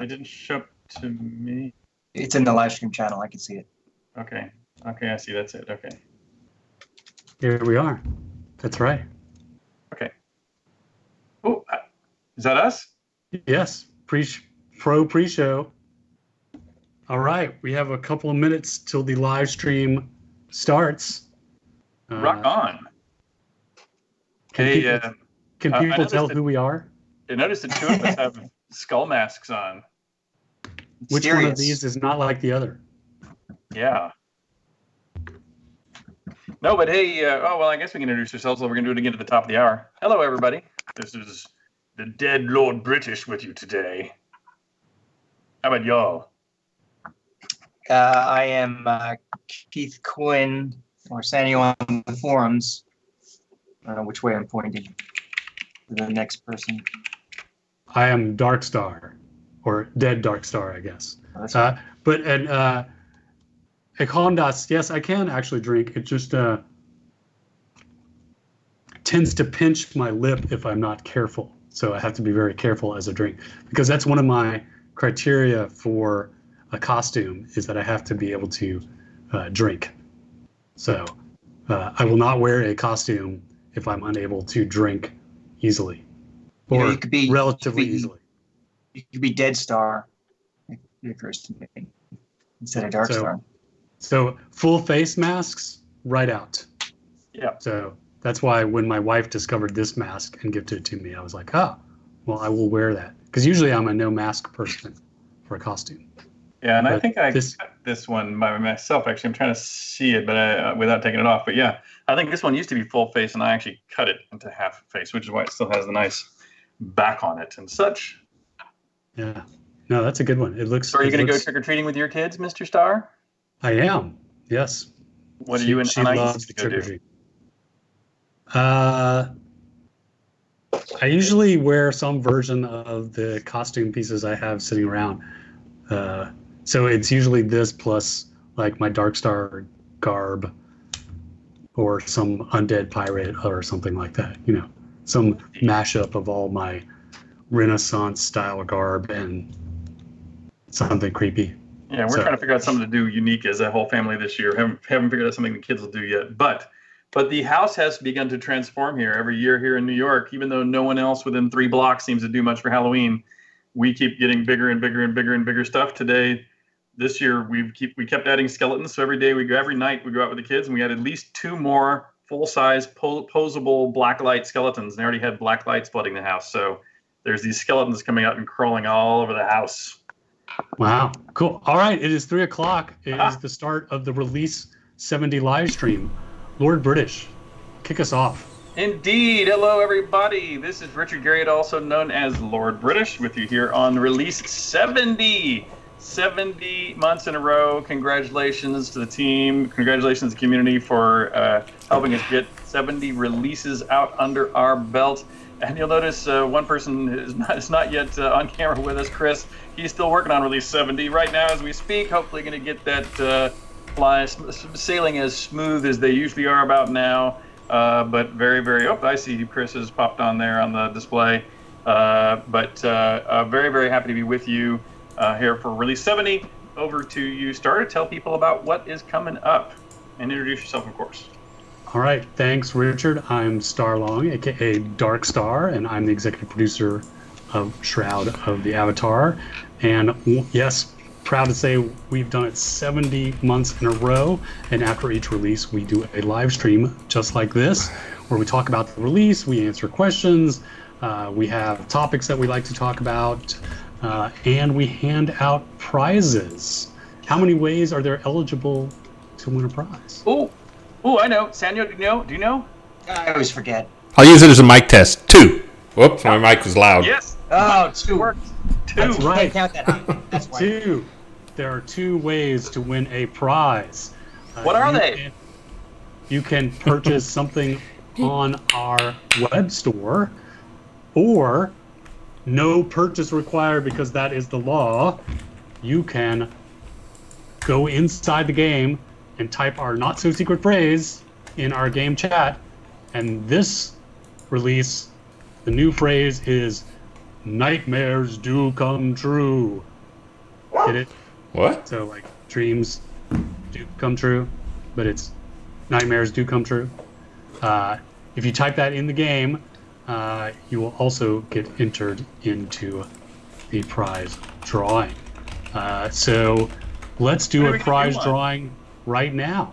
It didn't show up to me. It's in the live stream channel. I can see it. Okay. Okay, I see. That's it. Okay. Here we are. That's right. Okay. Oh, is that us? Yes. Pre-show. All right. We have a couple of minutes till the live stream starts. Rock on. Can people tell who we are? I noticed that two of us have skull masks on. Which one of these is not like the other? Yeah. No, but hey, I guess we can introduce ourselves. We're going to do it again at the top of the hour. Hello, everybody. This is the dead Lord British with you today. How about y'all? I am Keith Quinn, or Sanyo on the forums. I don't know which way I'm pointing to the next person. I am Darkstar, or Dead Darkstar, I guess. Oh, But Ekondas, yes, I can actually drink. It just tends to pinch my lip if I'm not careful. So I have to be very careful as I drink, because that's one of my criteria for a costume, is that I have to be able to drink. So I will not wear a costume if I'm unable to drink easily, or you could be relatively easily. You could be Dead Star, it occurs to me, instead of Dark Star. So full face masks, right out. Yeah. So that's why when my wife discovered this mask and gifted it to me, I was like, oh, well, I will wear that. Because usually I'm a no mask person for a costume. Yeah, and I think I cut this one by myself. Actually, I'm trying to see it, but without taking it off. But yeah, I think this one used to be full face, and I actually cut it into half face, which is why it still has the nice back on it and such. Yeah. No, that's a good one. It looks. So are you going to go trick-or-treating with your kids, Mr. Star? I am. Yes. What are you and she loves the trick-or-treat. I usually wear some version of the costume pieces I have sitting around. So it's usually this plus like my Darkstar garb or some undead pirate or something like that. You know, some mashup of all my Renaissance style garb and something creepy. Yeah, we're trying to figure out something to do unique as a whole family this year. Haven't figured out something the kids will do yet. But the house has begun to transform here every year here in New York. Even though no one else within 3 blocks seems to do much for Halloween, we keep getting bigger and bigger and bigger and bigger stuff. This year we kept adding skeletons. So every night we go out with the kids, and we had at least 2 more full-size posable blacklight skeletons. And they already had black lights flooding the house. So there's these skeletons coming out and crawling all over the house. Wow, cool. All right, it is 3 o'clock. It is the start of the Release 70 live stream. Lord British, kick us off. Indeed. Hello, everybody. This is Richard Garriott, also known as Lord British, with you here on Release 70. 70 months in a row. Congratulations to the team. Congratulations to the community for helping us get 70 releases out under our belt. And you'll notice one person is not yet on camera with us, Chris. He's still working on Release 70 right now as we speak. Hopefully going to get that sailing as smooth as they usually are about now. But very, very, I see Chris has popped on there on the display. Very, very happy to be with you here for Release 70. Over to you, Star, to tell people about what is coming up. And introduce yourself, of course. All right, thanks, Richard. I'm Starlong, aka Dark Star, and I'm the executive producer of Shroud of the Avatar. And yes, proud to say we've done it 70 months in a row. And after each release, we do a live stream just like this, where we talk about the release, we answer questions, we have topics that we like to talk about, and we hand out prizes. How many ways are there eligible to win a prize? Oh, I know. Sanyo, do you know? I always forget. I'll use it as a mic test. 2. Whoops, my mic was loud. Yes. Oh, 2. 2. That's right. Can't count that high. That's why. 2. There are 2 ways to win a prize. What are they? You can purchase something on our web store, or no purchase required because that is the law. You can go inside the game and type our not so secret phrase in our game chat. And this release, the new phrase is "Nightmares do come true." Get it? What? So like dreams do come true, but it's nightmares do come true. If you type that in the game, you will also get entered into the prize drawing. So let's do Maybe a we can prize do one. drawing right now.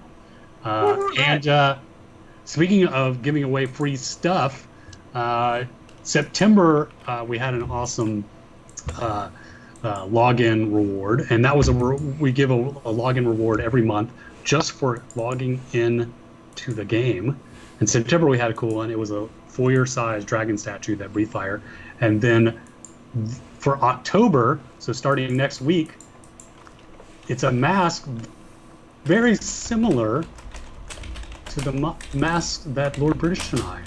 Woohoo, And speaking of giving away free stuff, September we had an awesome login reward, and that was we give a login reward every month just for logging in to the game. In September we had a cool one. It was a foyer-sized dragon statue that breathed fire, and then for October, so starting next week, it's a mask very similar to the mask that Lord British and I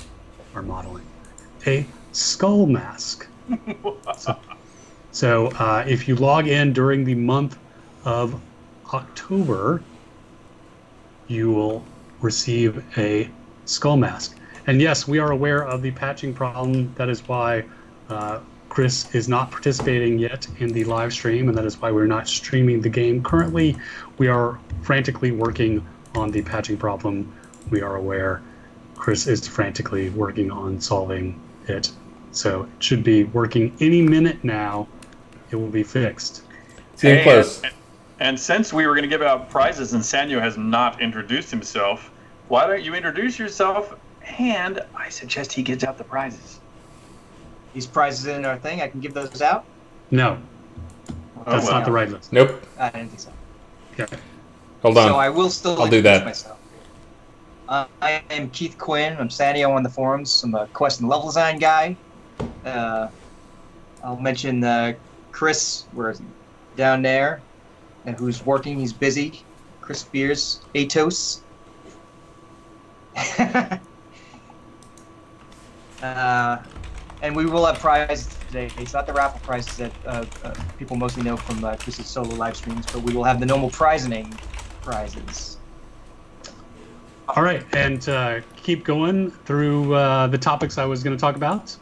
are modeling, a skull mask. So if you log in during the month of October, you will receive a skull mask. And yes, we are aware of the patching problem. That is why Chris is not participating yet in the live stream, and that is why we're not streaming the game currently. We are frantically working on the patching problem. We are aware. Chris is frantically working on solving it. So it should be working any minute now. It will be fixed. Getting close. And since we were going to give out prizes and Sanyo has not introduced himself, why don't you introduce yourself? And I suggest he gives out the prizes. These prizes in our thing, I can give those out? No, that's well. not the right list. Nope. I didn't think so. Okay. Hold on. So I will still I'll do introduce that. myself. I am Keith Quinn. I'm Sanio on the forums. I'm a quest and level design guy. I'll mention Chris, where is he? Down there, and who's working. He's busy. Chris Spears, Atos. And we will have prizes today. It's not the raffle prizes that people mostly know from Chris's solo live streams, but we will have the normal prizing prizes. All right, and keep going through the topics I was going to talk about.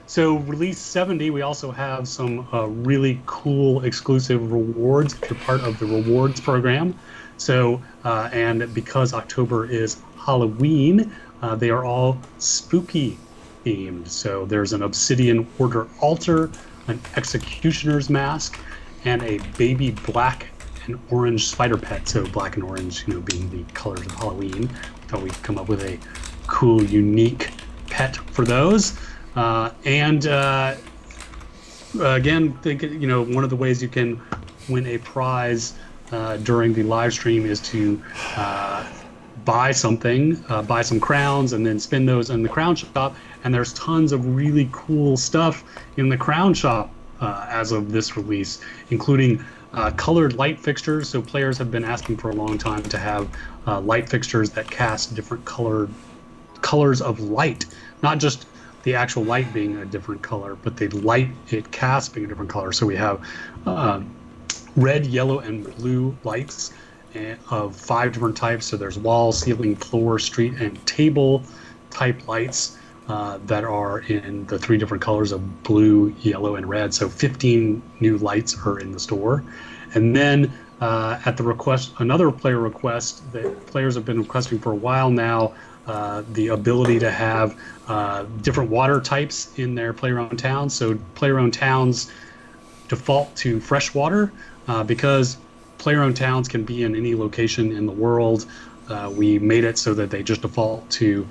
So release 70, we also have some really cool exclusive rewards if you're part of the rewards program. So, and because October is Halloween, they are all spooky themed. So there's an Obsidian Order altar, an Executioner's mask, and a baby black and orange spider pet. So black and orange, being the colors of Halloween. We thought we'd come up with a cool, unique pet for those. And again, one of the ways you can win a prize during the live stream is to buy something, buy some crowns, and then spend those in the crown shop. And there's tons of really cool stuff in the crown shop as of this release, including colored light fixtures. So players have been asking for a long time to have light fixtures that cast different colors of light, not just the actual light being a different color, but the light it casts being a different color. So we have red, yellow, and blue lights of 5 different types. So there's wall, ceiling, floor, street, and table type lights that are in the 3 different colors of blue, yellow, and red. So 15 new lights are in the store. And then at the request, another player request that players have been requesting for a while now, the ability to have different water types in their player-owned towns. So player-owned towns default to fresh water because player-owned towns can be in any location in the world. We made it so that they just default to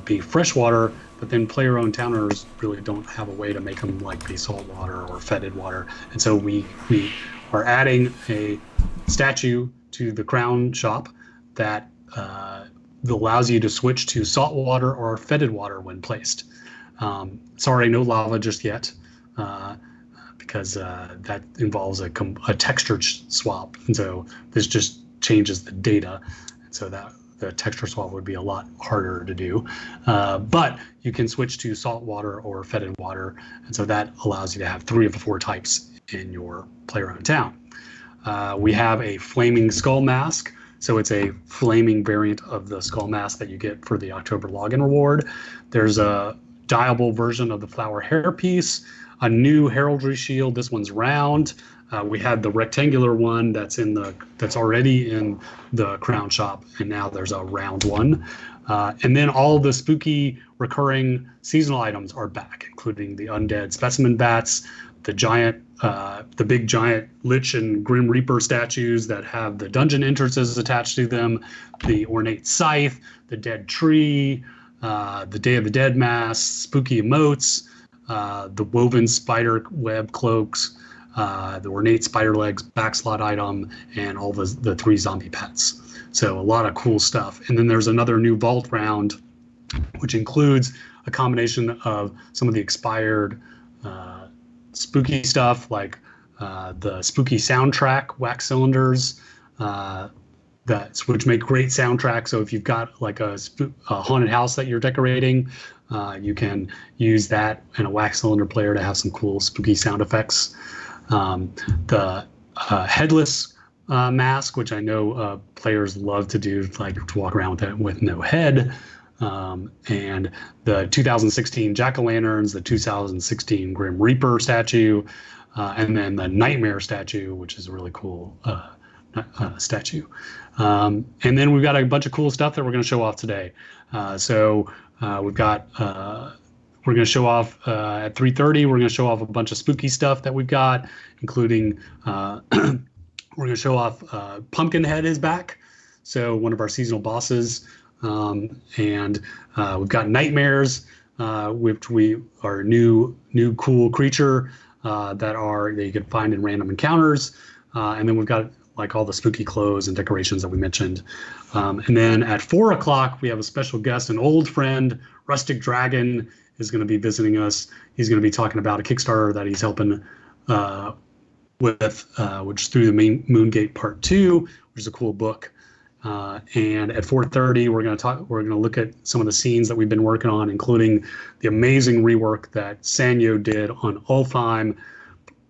be freshwater, but then player-owned towners really don't have a way to make them like be salt water or fetid water. And so we are adding a statue to the crown shop that allows you to switch to salt water or fetid water when placed. Sorry, no lava just yet, because that involves a texture swap. And so this just changes the data. And so that the texture swap would be a lot harder to do. But you can switch to salt water or fetid water. And so that allows you to have 3 of the 4 types in your player-owned town. We have a flaming skull mask. So it's a flaming variant of the skull mask that you get for the October login reward. There's a dyeable version of the flower hairpiece, a new heraldry shield. This one's round. We had the rectangular one that's already in the Crown Shop, and now there's a round one. And then all the spooky recurring seasonal items are back, including the undead specimen bats, the big giant Lich and Grim Reaper statues that have the dungeon entrances attached to them, the ornate scythe, the dead tree, the Day of the Dead mask, spooky emotes, the woven spider web cloaks, the ornate spider legs backslot item, and all the 3 zombie pets. So a lot of cool stuff. And then there's another new vault round, which includes a combination of some of the expired spooky stuff, like the spooky soundtrack wax cylinders, which make great soundtracks. So if you've got like a haunted house that you're decorating, you can use that and a wax cylinder player to have some cool spooky sound effects. The headless mask, which I know players love to do, like to walk around with no head. And the 2016 jack-o'-lanterns, the 2016 Grim Reaper statue, and then the Nightmare statue, which is a really cool statue. And then we've got a bunch of cool stuff that we're going to show off today. We've got we're going to show off at 3:30. We're going to show off a bunch of spooky stuff that we've got, including we're going to show off Pumpkinhead is back, so one of our seasonal bosses. And we've got Nightmares, which we are new cool creature that you can find in random encounters. And then we've got like all the spooky clothes and decorations that we mentioned. And then at 4 o'clock, we have a special guest, an old friend, Rustic Dragon, is going to be visiting us. He's going to be talking about a Kickstarter that he's helping with, which is through the Moongate Part 2, which is a cool book. And at 4:30, we're going to look at some of the scenes that we've been working on, including the amazing rework that Sanyo did on Ulfheim.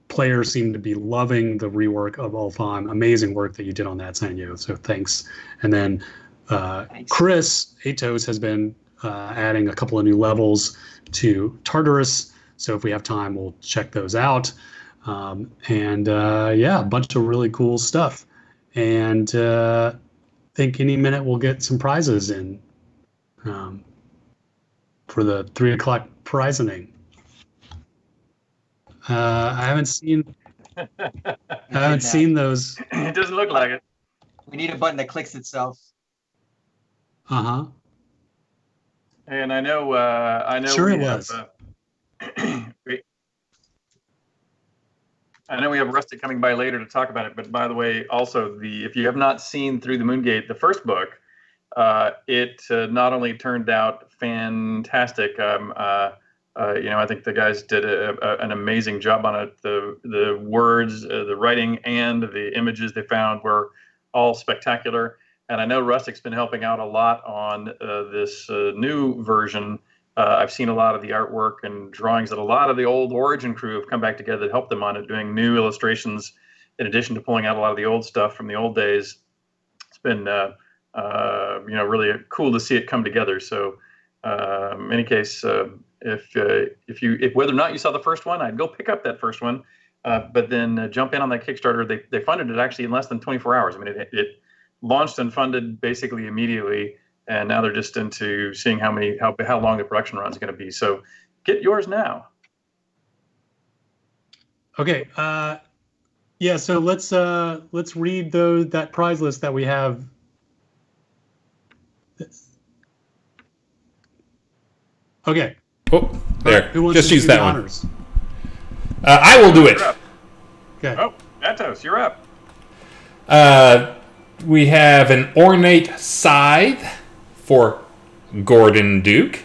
Players seem to be loving the rework of Ulfheim. Amazing work that you did on that, Sanyo. So thanks. And then Chris Atos has been adding a couple of new levels to Tartarus. So if we have time, we'll check those out. A bunch of really cool stuff. And think any minute we'll get some prizes in for the 3 o'clock prizing. I haven't seen those. It doesn't look like it. We need a button that clicks itself. Uh-huh. And I know Sure it was. I know we have Rustic coming by later to talk about it, but by the way, also if you have not seen Through the Moongate, the first book, it not only turned out fantastic. I think the guys did an amazing job on it. The words, the writing, and the images they found were all spectacular. And I know Rustic's been helping out a lot on this new version. I've seen a lot of the artwork and drawings that a lot of the old Origin crew have come back together to help them on it, doing new illustrations in addition to pulling out a lot of the old stuff from the old days. It's been, really cool to see it come together. So, in any case, if whether or not you saw the first one, I'd go pick up that first one, but then jump in on that Kickstarter. They funded it actually in less than 24 hours. I mean, it launched and funded basically immediately. And now they're just into seeing how long the production run is going to be. So get yours now. Okay. So let's read that prize list that we have. Okay. Oh, there. Who wants Just to use do that the one. honors? I will do it. Okay. Oh, Atos, you're up. We have an ornate scythe for Gordon Duke.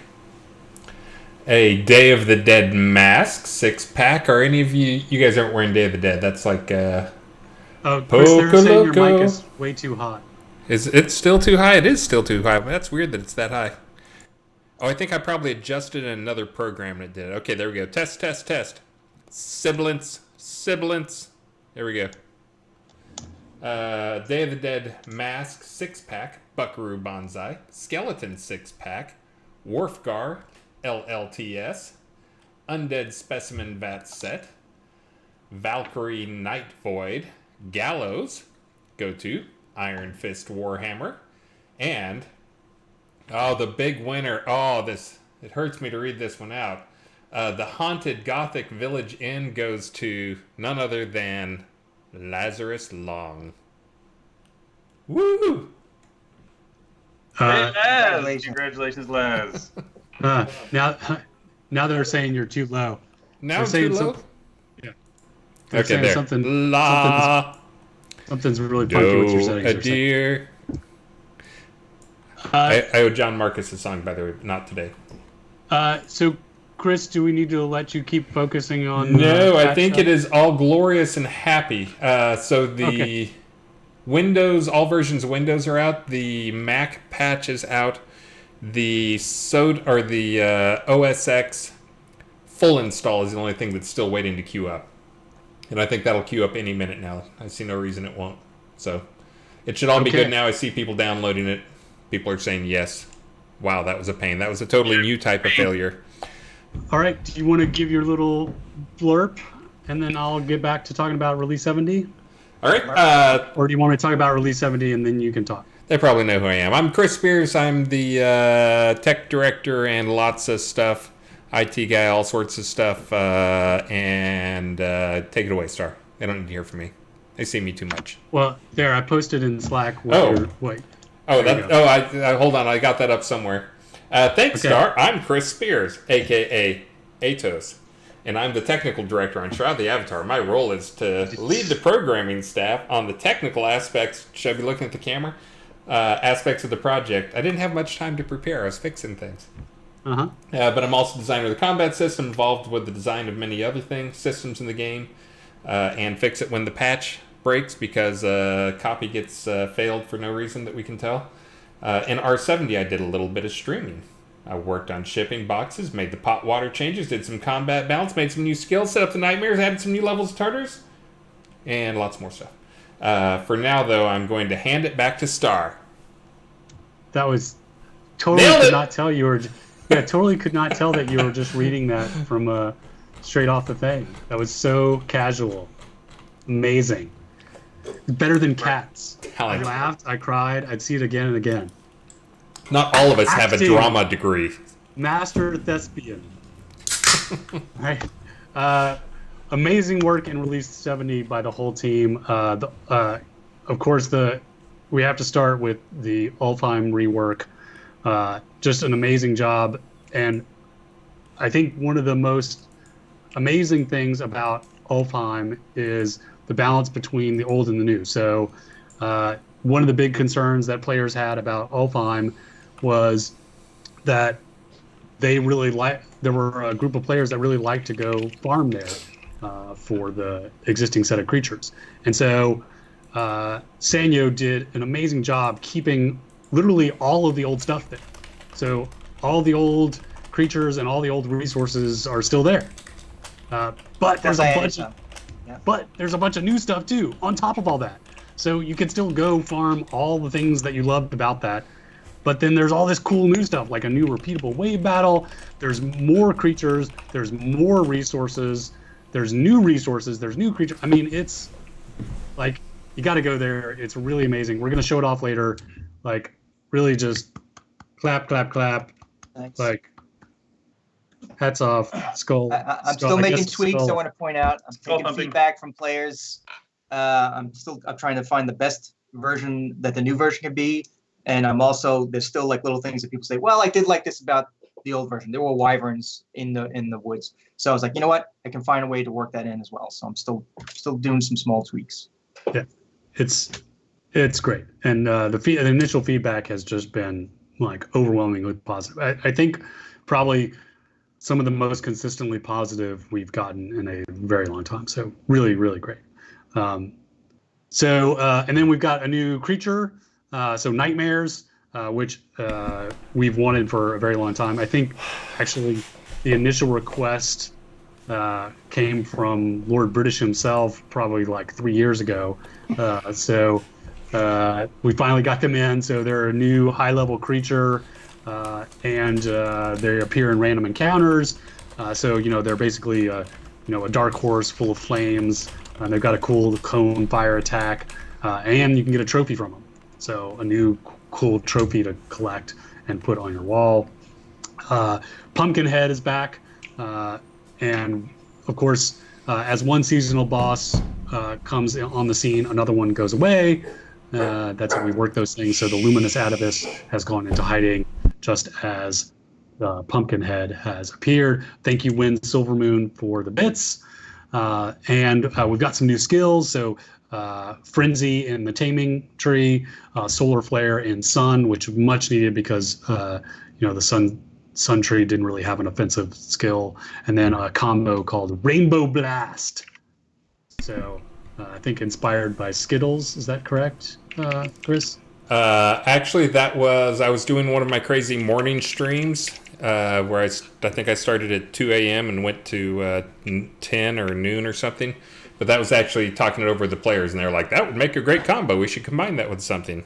A Day of the Dead mask 6-pack. Are any of you guys aren't wearing Day of the Dead? That's like Chris, they're saying your mic is way too hot. Is it still too high? It is still too high. That's weird that it's that high. Oh, I think I probably adjusted in another program and it did it. Okay, there we go. Test. Sibilance. There we go. Day of the Dead mask 6-pack, Buckaroo Banzai, Skeleton 6-pack, Wharfgar LLTS, Undead Specimen Vat set, Valkyrie Night Void, Gallows, go to Iron Fist Warhammer, and the big winner. It hurts me to read this one out. The Haunted Gothic Village Inn goes to none other than Lazarus Long. Woo! Hey, Laz! Congratulations, Laz. Now they're saying you're too low. Now they're too low? Yeah. Okay, there. Something's really funky with your settings. A deer. I owe John Marcus a song, by the way, but not today. So, Chris, do we need to let you keep focusing on... No, I think it is all glorious and happy. So the Windows, all versions of Windows are out. The Mac patch is out. The OS X full install is the only thing that's still waiting to queue up. And I think that'll queue up any minute now. I see no reason it won't. So it should all be good now. I see people downloading it. People are saying yes. Wow, that was a pain. That was a totally new type of failure. All right. Do you want to give your little blurb, and then I'll get back to talking about Release 70? All right. Or do you want me to talk about Release 70, and then you can talk? They probably know who I am. I'm Chris Spears. I'm the tech director and lots of stuff. IT guy, all sorts of stuff. And take it away, Star. They don't need to hear from me. They see me too much. Well, there, I posted in Slack. Wait. Hold on. I got that up somewhere. Thanks, Star. I'm Chris Spears, a.k.a. Atos. And I'm the technical director on Shroud the Avatar. My role is to lead the programming staff on the technical aspects. Should I be looking at the camera? Aspects of the project. I didn't have much time to prepare. I was fixing things. But I'm also designer of the combat system, involved with the design of many other systems in the game, and fix it when the patch breaks because a copy gets failed for no reason that we can tell. In R70, I did a little bit of streaming. I worked on shipping boxes, made the pot water changes, did some combat balance, made some new skills, set up the nightmares, added some new levels of Tartars, and lots more stuff. For now, though, I'm going to hand it back to Star. That was totally could not tell you were. Yeah, totally could not tell that you were just reading that from straight off the thing. That was so casual, amazing, better than Cats. I laughed, I cried, I'd see it again and again. Not all of us have a drama degree. Master thespian. Right. Amazing work in Release 70 by the whole team. Of course, we have to start with the Ulfheim rework. Just an amazing job. And I think one of the most amazing things about Ulfheim is the balance between the old and the new. So one of the big concerns that players had about Ulfheim was that there were a group of players that really liked to go farm there for the existing set of creatures. And so Sanyo did an amazing job keeping literally all of the old stuff there. So all the old creatures and all the old resources are still there. But there's a bunch of new stuff too on top of all that. So you can still go farm all the things that you loved about that. But then there's all this cool new stuff, like a new repeatable wave battle. There's more creatures. There's more resources. There's new resources. There's new creatures. I mean, it's like, you got to go there. It's really amazing. We're going to show it off later. Like, really just clap, clap, clap. Thanks. Like, hats off. Skull. I'm still making tweaks. I want to point out. I'm taking feedback from players. I'm trying to find the best version that the new version can be. And there's still like little things that people say, well, I did like this about the old version. There were wyverns in the woods. So I was like, you know what? I can find a way to work that in as well. So I'm still doing some small tweaks. Yeah, it's great. And the initial feedback has just been like overwhelmingly positive. I think probably some of the most consistently positive we've gotten in a very long time. So really, really great. And then we've got a new creature. So Nightmares, which we've wanted for a very long time. I think actually the initial request came from Lord British himself probably like 3 years ago. So we finally got them in. So they're a new high-level creature, and they appear in random encounters. So they're basically a dark horse full of flames. They've got a cool cone fire attack, and you can get a trophy from them. So a new cool trophy to collect and put on your wall. Pumpkinhead is back, and of course, as one seasonal boss comes on the scene, another one goes away. That's how we work those things. So the Luminous Atavist has gone into hiding, just as Pumpkinhead has appeared. Thank you, Wind Silvermoon, for the bits. And we've got some new skills. So Frenzy in the Taming Tree, Solar Flare in Sun, which is much needed because the Sun Tree didn't really have an offensive skill, and then a combo called Rainbow Blast. So I think inspired by Skittles. Is that correct, Chris? Actually, I was doing one of my crazy morning streams where I think I started at 2 a.m. and went to 10 or noon or something. But that was actually talking it over with the players, and they were like, that would make a great combo. We should combine that with something.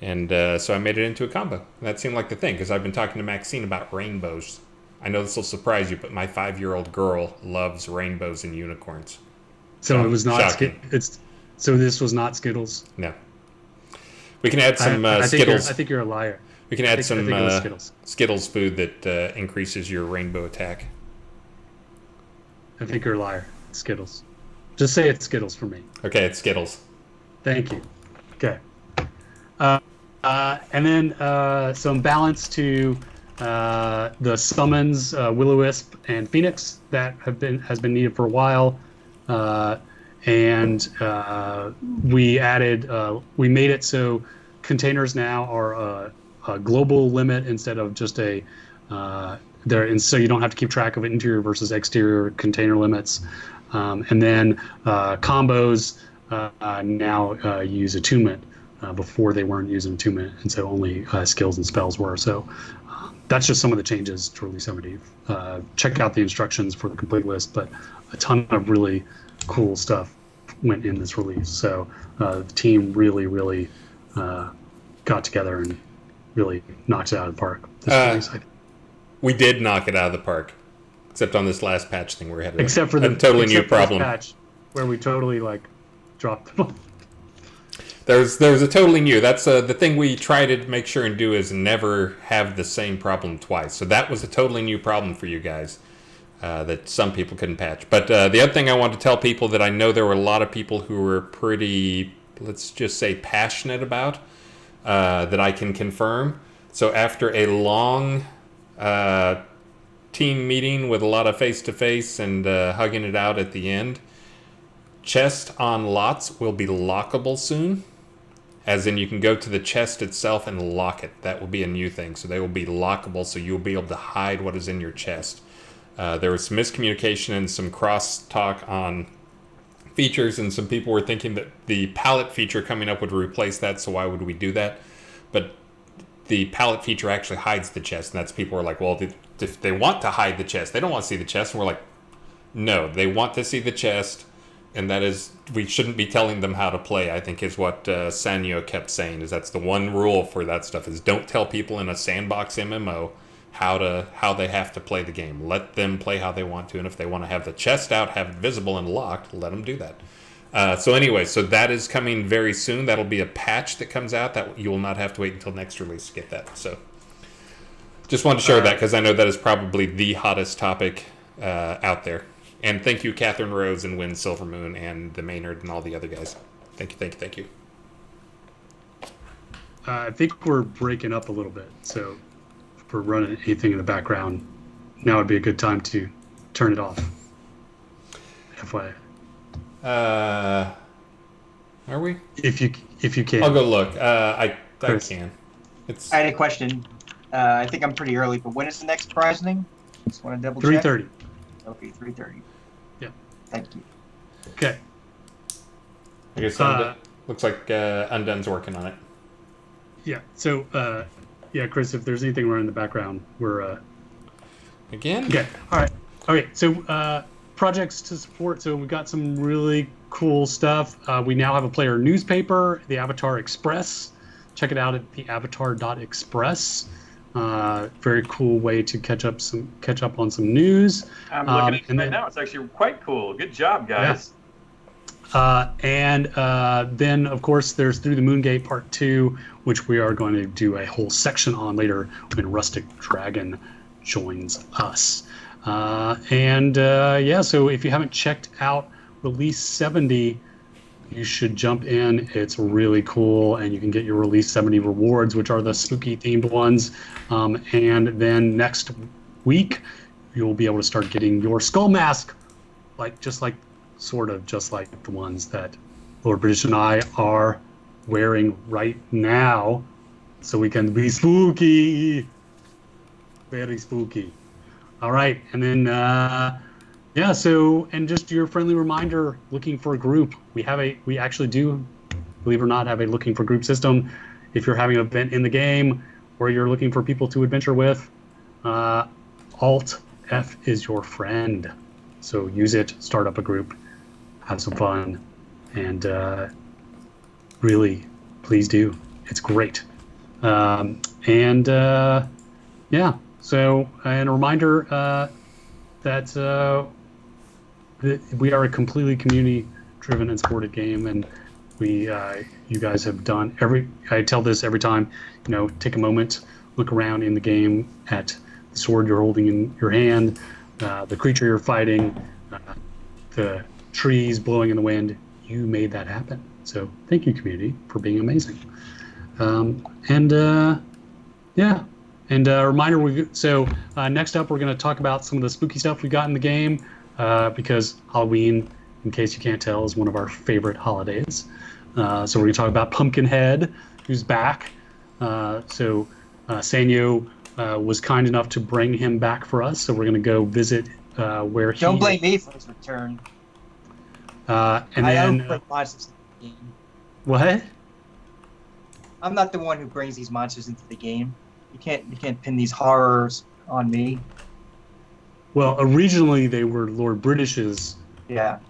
And so I made it into a combo. And that seemed like the thing, because I've been talking to Maxine about rainbows. I know this will surprise you, but my 5-year-old girl loves rainbows and unicorns. So it was not shocking. So this was not Skittles? No. We can add some Skittles. I think you're a liar. We can add some Skittles food that increases your rainbow attack. I think you're a liar. Skittles. Just say it's Skittles for me. Okay, it's Skittles. Thank you. Okay. And then some balance to the summons, Will-O-Wisp and Phoenix that has been needed for a while, and we made it so containers now are a global limit instead of just and so you don't have to keep track of interior versus exterior container limits, and then combos now use attunement. Before they weren't using attunement, and so only skills and spells were. So that's just some of the changes to Release 70. Check out the instructions for the complete list, but a ton of really cool stuff went in this release. So the team really, really got together and really knocked it out of the park. This release, we did knock it out of the park, except on this last patch thing where we had except for the totally new problem patch where we totally dropped the ball. There's a totally new. That's the thing we try to make sure and do is never have the same problem twice. So that was a totally new problem for you guys that some people couldn't patch. But the other thing I want to tell people that I know there were a lot of people who were pretty, let's just say, passionate about that I can confirm. So after a long team meeting with a lot of face-to-face and hugging it out at the end, chest on lots will be lockable soon. As in, you can go to the chest itself and lock it. That will be a new thing. So they will be lockable, so you'll be able to hide what is in your chest. There was some miscommunication and some cross-talk on features, and some people were thinking that the palette feature coming up would replace that, so why would we do that? But the palette feature actually hides the chest, and that's people were like, well, if they want to hide the chest, they don't want to see the chest. And we're like, no, they want to see the chest. And that is, we shouldn't be telling them how to play, I think is what Sanyo kept saying, is that's the one rule for that stuff, is don't tell people in a sandbox MMO how they have to play the game. Let them play how they want to, and if they want to have the chest out, have it visible and locked, let them do that. So anyway, so that is coming very soon. That'll be a patch that comes out that you will not have to wait until next release to get that. So just wanted to share that because I know that is probably the hottest topic out there. And thank you, Catherine Rose and Win Silvermoon and the Maynard and all the other guys. Thank you. I think we're breaking up a little bit, so if we're running anything in the background, now would be a good time to turn it off. FYI. Are we? If you can. I'll go look. I can. I had a question. I think I'm pretty early, but when is the next prize-ing? Just want to double check. 3:30. Okay, 3:30. Yeah. Thank you. Okay. I guess looks like Undun's working on it. Yeah. So, Chris, if there's anything running in the background, we're again. Okay. All right. Okay. So, projects to support. So we've got some really cool stuff. We now have a player newspaper, the Avatar Express. Check it out at theavatar.express. Very cool way to catch up on some news. I'm looking at it right now. It's actually quite cool. Good job, guys. Yeah. Then, of course, there's Through the Moongate Part 2, which we are going to do a whole section on later when Rustic Dragon joins us. So if you haven't checked out Release 70, you should jump in. It's really cool, and you can get your Release 70 rewards, which are the spooky-themed ones. And then next week, you'll be able to start getting your skull mask, sort of just like the ones that Lord British and I are wearing right now, so we can be spooky. Very spooky. All right, and then and just your friendly reminder, looking for a group. We actually do, believe it or not, have a looking for group system. If you're having an event in the game or you're looking for people to adventure with, Alt F is your friend. So use it, start up a group, have some fun, and really, please do. It's great. So, and a reminder that we are a completely community-driven and supported game, and you guys have done I tell this every time, take a moment, look around in the game at the sword you're holding in your hand, the creature you're fighting, the trees blowing in the wind. You made that happen. So thank you, community, for being amazing. And a reminder, next up we're going to talk about some of the spooky stuff we got in the game, because Halloween, in case you can't tell, is one of our favorite holidays. So we're going to talk about Pumpkinhead, who's back. Sanyo was kind enough to bring him back for us, so we're going to go visit where he... Don't blame me for his return. I don't bring monsters into the game. What? I'm not the one who brings these monsters into the game. You can't pin these horrors on me. Well, originally they were Lord British's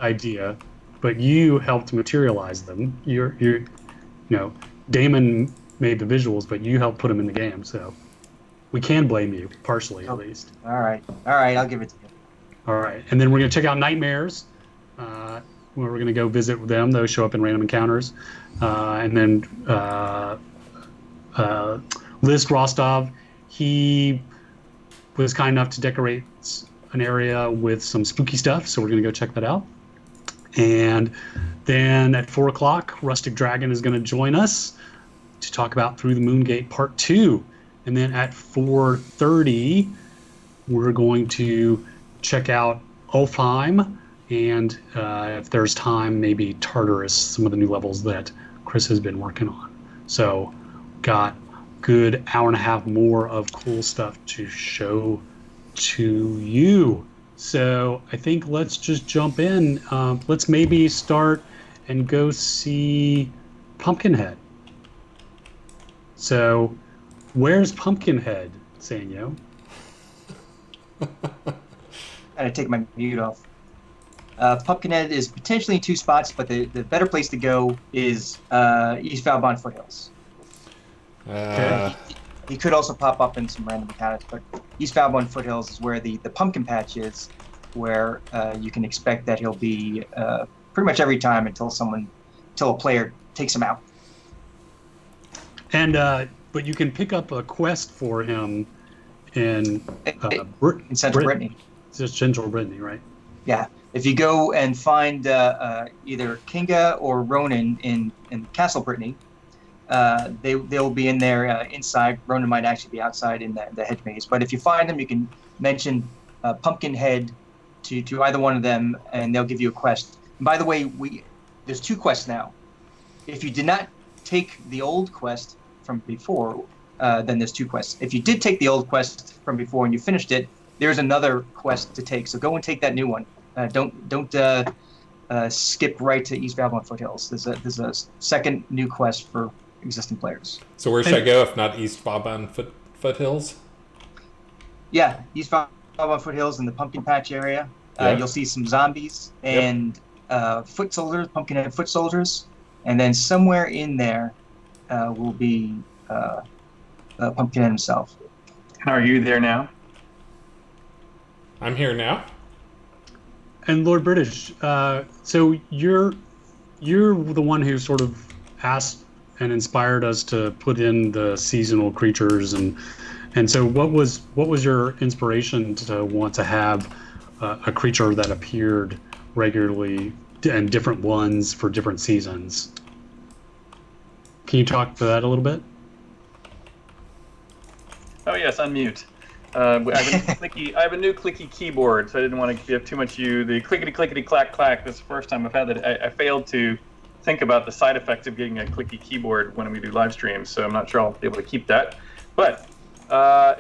idea, but you helped materialize them. Damon made the visuals, but you helped put them in the game, so we can blame you, partially at least. All right, I'll give it to you. All right, and then we're going to check out Nightmares, where we're going to go visit them. Those show up in random encounters. And then List Rostov, he was kind enough to decorate an area with some spooky stuff, so we're going to go check that out. And then at 4 o'clock, Rustic Dragon is going to join us to talk about Through the Moongate Part 2. And then at 4:30, we're going to check out Ulfheim, and if there's time, maybe Tartarus, some of the new levels that Chris has been working on. So got good hour and a half more of cool stuff to show to you. So I think let's just jump in. Let's maybe start and go see Pumpkinhead. So where's Pumpkinhead, Sanyo? Gotta take my mute off. Pumpkinhead is potentially in 2 spots, but the better place to go is East Valbon Foothills. He could also pop up in some random encounters, but East Valbon Foothills is where the pumpkin patch is, where you can expect that he'll be pretty much every time until a player takes him out. And but you can pick up a quest for him in Central Brittany. It's Central Brittany, right? Yeah. If you go and find either Kinga or Ronan in Castle Brittany, they'll be in there inside. Ronan might actually be outside in the hedge maze. But if you find them, you can mention Pumpkinhead to either one of them, and they'll give you a quest. And by the way, there's 2 quests now. If you did not take the old quest from before, then there's 2 quests. If you did take the old quest from before and you finished it, there's another quest to take. So go and take that new one. Don't skip right to East Valbon Foothills. There's a second new quest for existing players. So where should I go if not East Valbon Foothills? Yeah, East Valbon Foothills in the Pumpkin Patch area. You'll see some zombies and foot soldiers, Pumpkinhead foot soldiers, and then somewhere in there will be Pumpkinhead himself. Are you there now? I'm here now. And Lord British, so you're the one who sort of asked and inspired us to put in the seasonal creatures, and so what was your inspiration to want to have a creature that appeared regularly and different ones for different seasons? Can you talk to that a little bit? Oh yes, unmute. I have a new clicky keyboard, so I didn't want to give too much the clickety clack clack. This is the first time I've had that. I failed to think about the side effects of getting a clicky keyboard when we do live streams, so I'm not sure I'll be able to keep that. But well,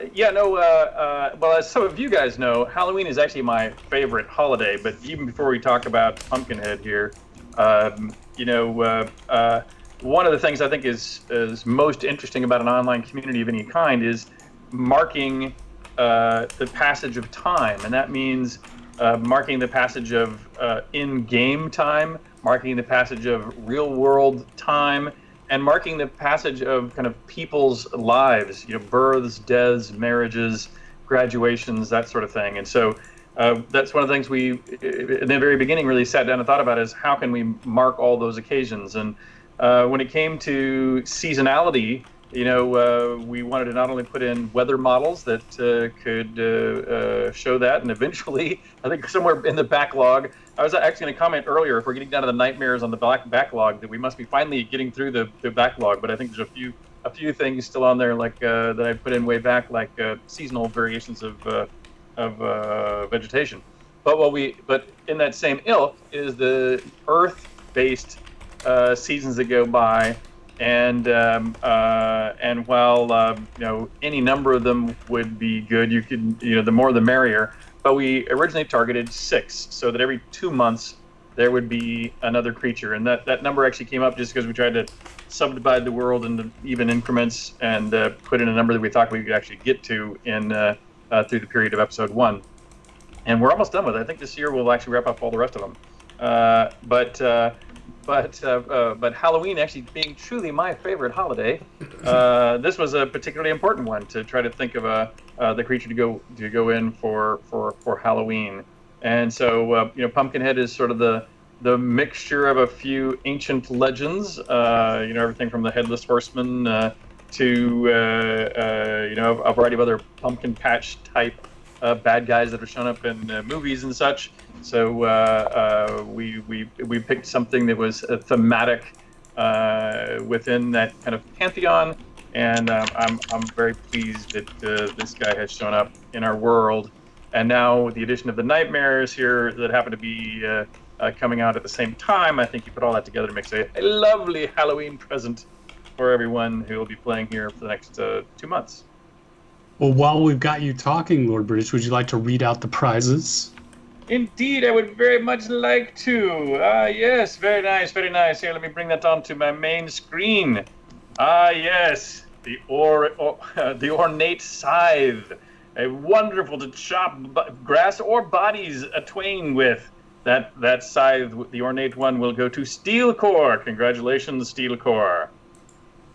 as some of you guys know, Halloween is actually my favorite holiday. But even before we talk about Pumpkinhead here, one of the things I think is most interesting about an online community of any kind is marking the passage of time, and that means marking the passage of in-game time, marking the passage of real-world time, and marking the passage of kind of people's lives, births, deaths, marriages, graduations, that sort of thing. And so that's one of the things we, in the very beginning, really sat down and thought about is how can we mark all those occasions. And when it came to seasonality, we wanted to not only put in weather models that could show that, and eventually, I think somewhere in the backlog, I was actually going to comment earlier, if we're getting down to the nightmares on the backlog, that we must be finally getting through the backlog. But I think there's a few things still on there, like that I put in way back, like seasonal variations of vegetation. But in that same ilk is the Earth-based seasons that go by. And while any number of them would be good, you could the more the merrier. But we originally targeted 6, so that every 2 months there would be another creature, and that number actually came up just because we tried to subdivide the world into even increments and put in a number that we thought we could actually get to in through the period of episode 1. And we're almost done with it. I think this year we'll actually wrap up all the rest of them. But Halloween actually being truly my favorite holiday, this was a particularly important one to try to think of the creature to go in for Halloween. And so Pumpkinhead is sort of the mixture of a few ancient legends, everything from the Headless Horseman to a variety of other pumpkin patch type bad guys that have shown up in movies and such. So we picked something that was thematic within that kind of pantheon, and I'm very pleased that this guy has shown up in our world. And now with the addition of the nightmares here that happen to be coming out at the same time, I think you put all that together to make a lovely Halloween present for everyone who will be playing here for the next 2 months. Well, while we've got you talking, Lord British, would you like to read out the prizes? Indeed, I would very much like to. Yes, very nice, very nice. Here, let me bring that onto my main screen. Yes, the ornate scythe. Wonderful to chop grass or bodies atwain with. That scythe, the ornate one, will go to Steelcore. Congratulations, Steelcore.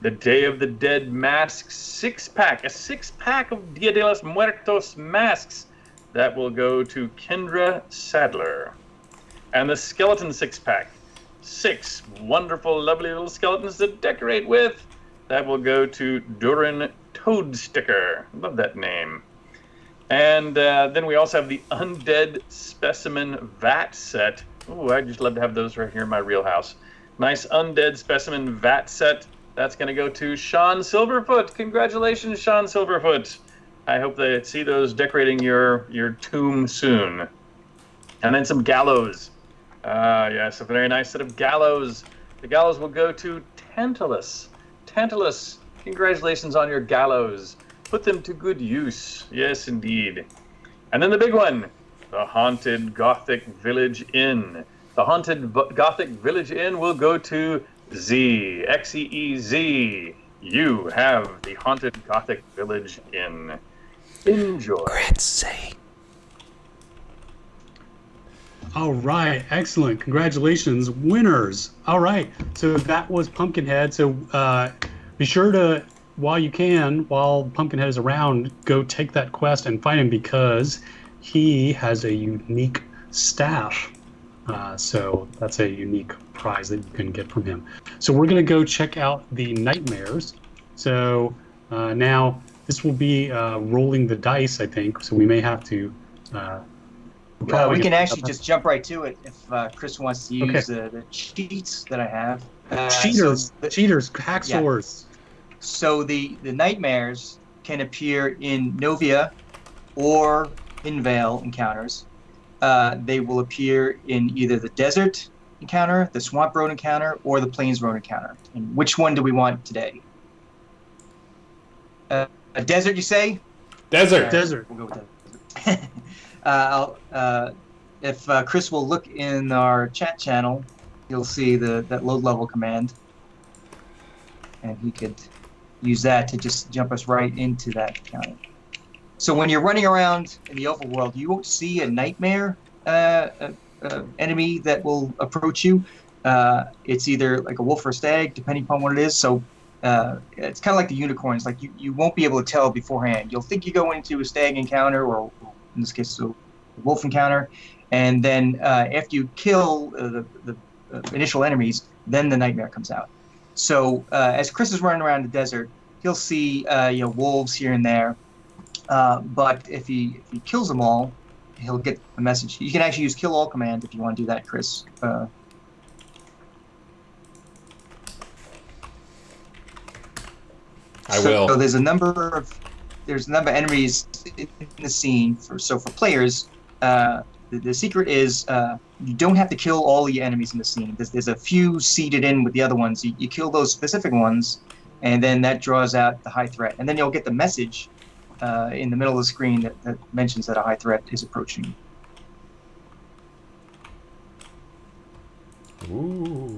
The Day of the Dead mask 6-pack. A 6-pack of Dia de los Muertos masks. That will go to Kendra Sadler. And the skeleton 6-pack. 6 wonderful, lovely little skeletons to decorate with. That will go to Durin Toadsticker. Love that name. And then we also have the Undead Specimen Vat set. Ooh, I'd just love to have those right here in my real house. Nice Undead Specimen Vat set. That's going to go to Sean Silverfoot. Congratulations, Sean Silverfoot. I hope they see those decorating your tomb soon. And then some gallows. Yes, a very nice set of gallows. The gallows will go to Tantalus. Tantalus, congratulations on your gallows. Put them to good use. Yes, indeed. And then the big one, the Haunted Gothic Village Inn. The Haunted Gothic Village Inn will go to Z. Xeez. You have the Haunted Gothic Village Inn. Enjoy. All right, excellent. Congratulations, winners. All right, so that was Pumpkinhead. So be sure to while you can, while Pumpkinhead is around, go take that quest and find him because he has a unique staff. So that's a unique prize that you can get from him. So we're going to go check out the nightmares. So now this will be rolling the dice, I think. So we may have to. We can actually just jump right to it if Chris wants to use the cheats that I have. Cheaters, hacksaws. Yeah. So the nightmares can appear in Novia or in Vale encounters. They will appear in either the desert encounter, the swamp road encounter, or the plains road encounter. And which one do we want today? A desert, you say? Desert. Desert. We'll go with desert. If Chris will look in our chat channel, you'll see that load level command, and he could use that to just jump us right into that encounter. So when you're running around in the overworld, you won't see a nightmare enemy that will approach you. It's either like a wolf or a stag, depending upon what it is. So it's kind of like the unicorns. Like you won't be able to tell beforehand. You'll think you go into a stag encounter, or in this case, a wolf encounter, and then after you kill the initial enemies, then the nightmare comes out. So as Chris is running around the desert, he'll see wolves here and there. But if he kills them all, he'll get a message. You can actually use kill all command if you want to do that, Chris. I will. So there's a number of enemies in the scene for players. The secret is you don't have to kill all the enemies in the scene. There's a few seeded in with the other ones. You kill those specific ones, and then that draws out the high threat. And then you'll get the message in the middle of the screen that mentions that a high threat is approaching. Ooh.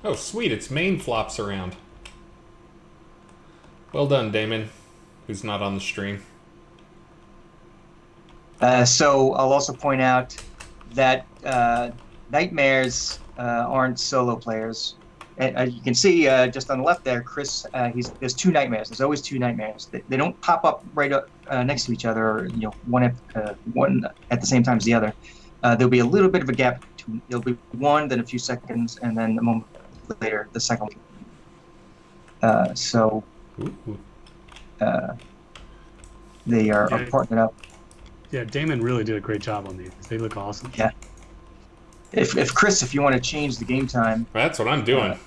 Oh, sweet. Its main flops around. Well done, Damon, who's not on the stream. So I'll also point out that nightmares aren't solo players. As you can see just on the left there, Chris, there's two nightmares. There's always two nightmares. They don't pop up right up next to each other, or one at the same time as the other. There'll be a little bit of a gap between. There'll be one, then a few seconds, and then a moment later, the second one. They are partnered up. Yeah, Damon really did a great job on these. They look awesome. Yeah. If Chris, if you want to change the game time, That's what I'm doing.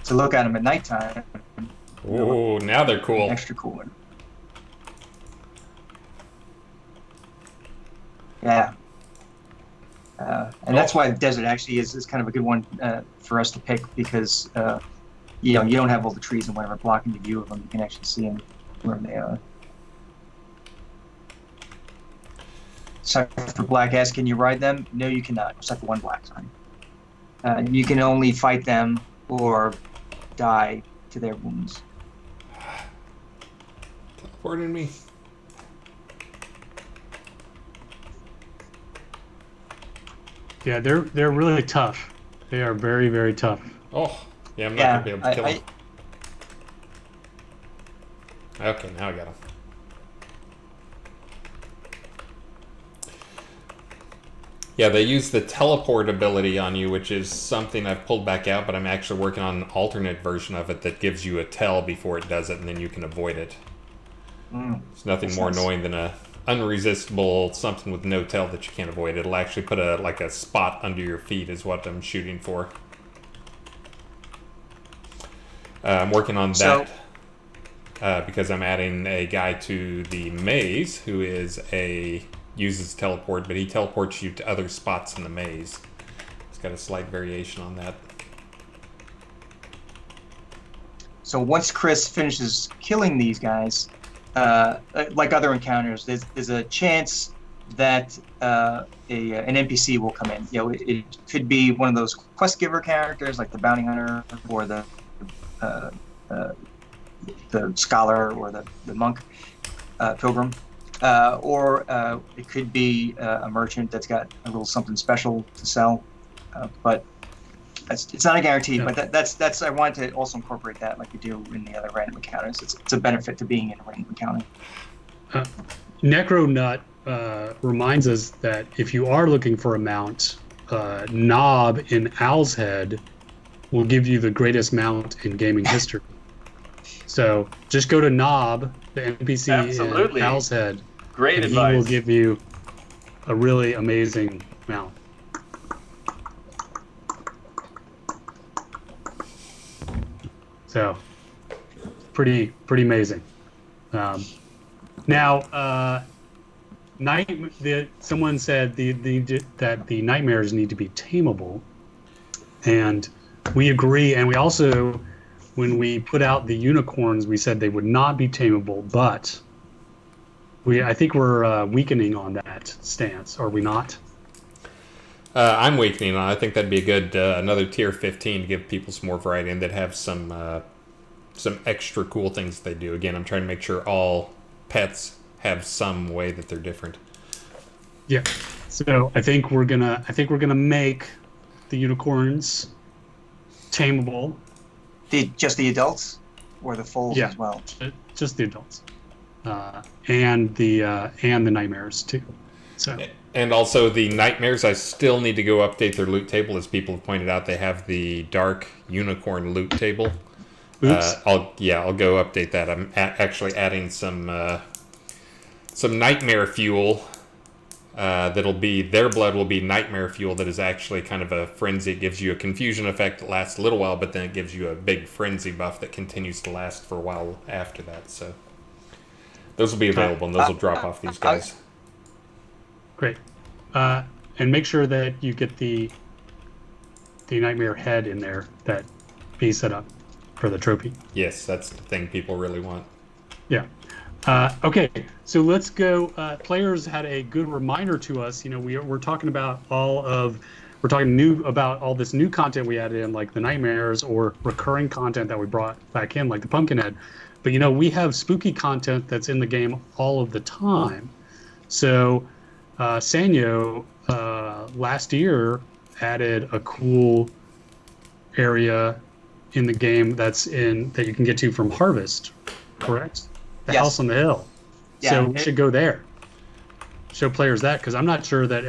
To look at them at nighttime. Oh, now they're cool. Extra cooler. Yeah. And that's why the desert actually is kind of a good one for us to pick, because you don't have all the trees and whatever blocking the view of them. You can actually see them where they are. Sorry for Black Ass, can you ride them? No, you cannot. Except for one black, sorry. You can only fight them or die to their wounds. Teleporting me. Yeah, they're really tough. They are very, very tough. Oh, yeah, I'm not going to be able to kill them. Okay, now I got him. Yeah, they use the teleport ability on you, which is something I've pulled back out, but I'm actually working on an alternate version of it that gives you a tell before it does it, and then you can avoid it. It's nothing more annoying than a unresistible something with no tell that you can't avoid. It'll actually put a spot under your feet is what I'm shooting for. I'm working on that because I'm adding a guy to the maze who uses teleport, but he teleports you to other spots in the maze. It's got a slight variation on that. So once Chris finishes killing these guys, like other encounters, there's a chance that an NPC will come in. It could be one of those quest giver characters, like the bounty hunter, or the scholar, or the monk, pilgrim. Or it could be a merchant that's got a little something special to sell. But It's not a guarantee, but that's I wanted to also incorporate that like we do in the other random encounters. It's a benefit to being in a random encounter. Necronut reminds us that if you are looking for a mount, Knob in Owl's Head will give you the greatest mount in gaming history. So just go to Knob, the NPC in Owl's Head. Great and advice. He will give you a really amazing mount. So pretty amazing. Now, someone said that the nightmares need to be tameable, and we agree. And we also, when we put out the unicorns, we said they would not be tameable, but I think we're weakening on that stance, are we not? I'm weakening on. I think that'd be a good another tier 15 to give people some more variety and that have some extra cool things they do. Again, I'm trying to make sure all pets have some way that they're different. Yeah. So I think we're gonna make the unicorns tameable. Just the adults, or the foals as well? Just the adults, and the nightmares too. So. And also the nightmares, I still need to go update their loot table. As people have pointed out, they have the dark unicorn loot table. Oops. I'll go update that. I'm actually adding some nightmare fuel. Their blood will be nightmare fuel that is actually kind of a frenzy. It gives you a confusion effect that lasts a little while, but then it gives you a big frenzy buff that continues to last for a while after that. So those will be available, and those will drop off these guys. Great. And make sure that you get the nightmare head in there that he set up for the trophy. Yes, that's the thing people really want. Yeah. Okay, so let's go. Players had a good reminder to us. You know, we're talking about about all this new content we added in, like the nightmares or recurring content that we brought back in, like the Pumpkinhead. But you know, we have spooky content that's in the game all of the time. So Sanyo last year added a cool area in the game that you can get to from Harvest, correct? The house on the hill. Yeah. So we should go there. Show players that, because I'm not sure that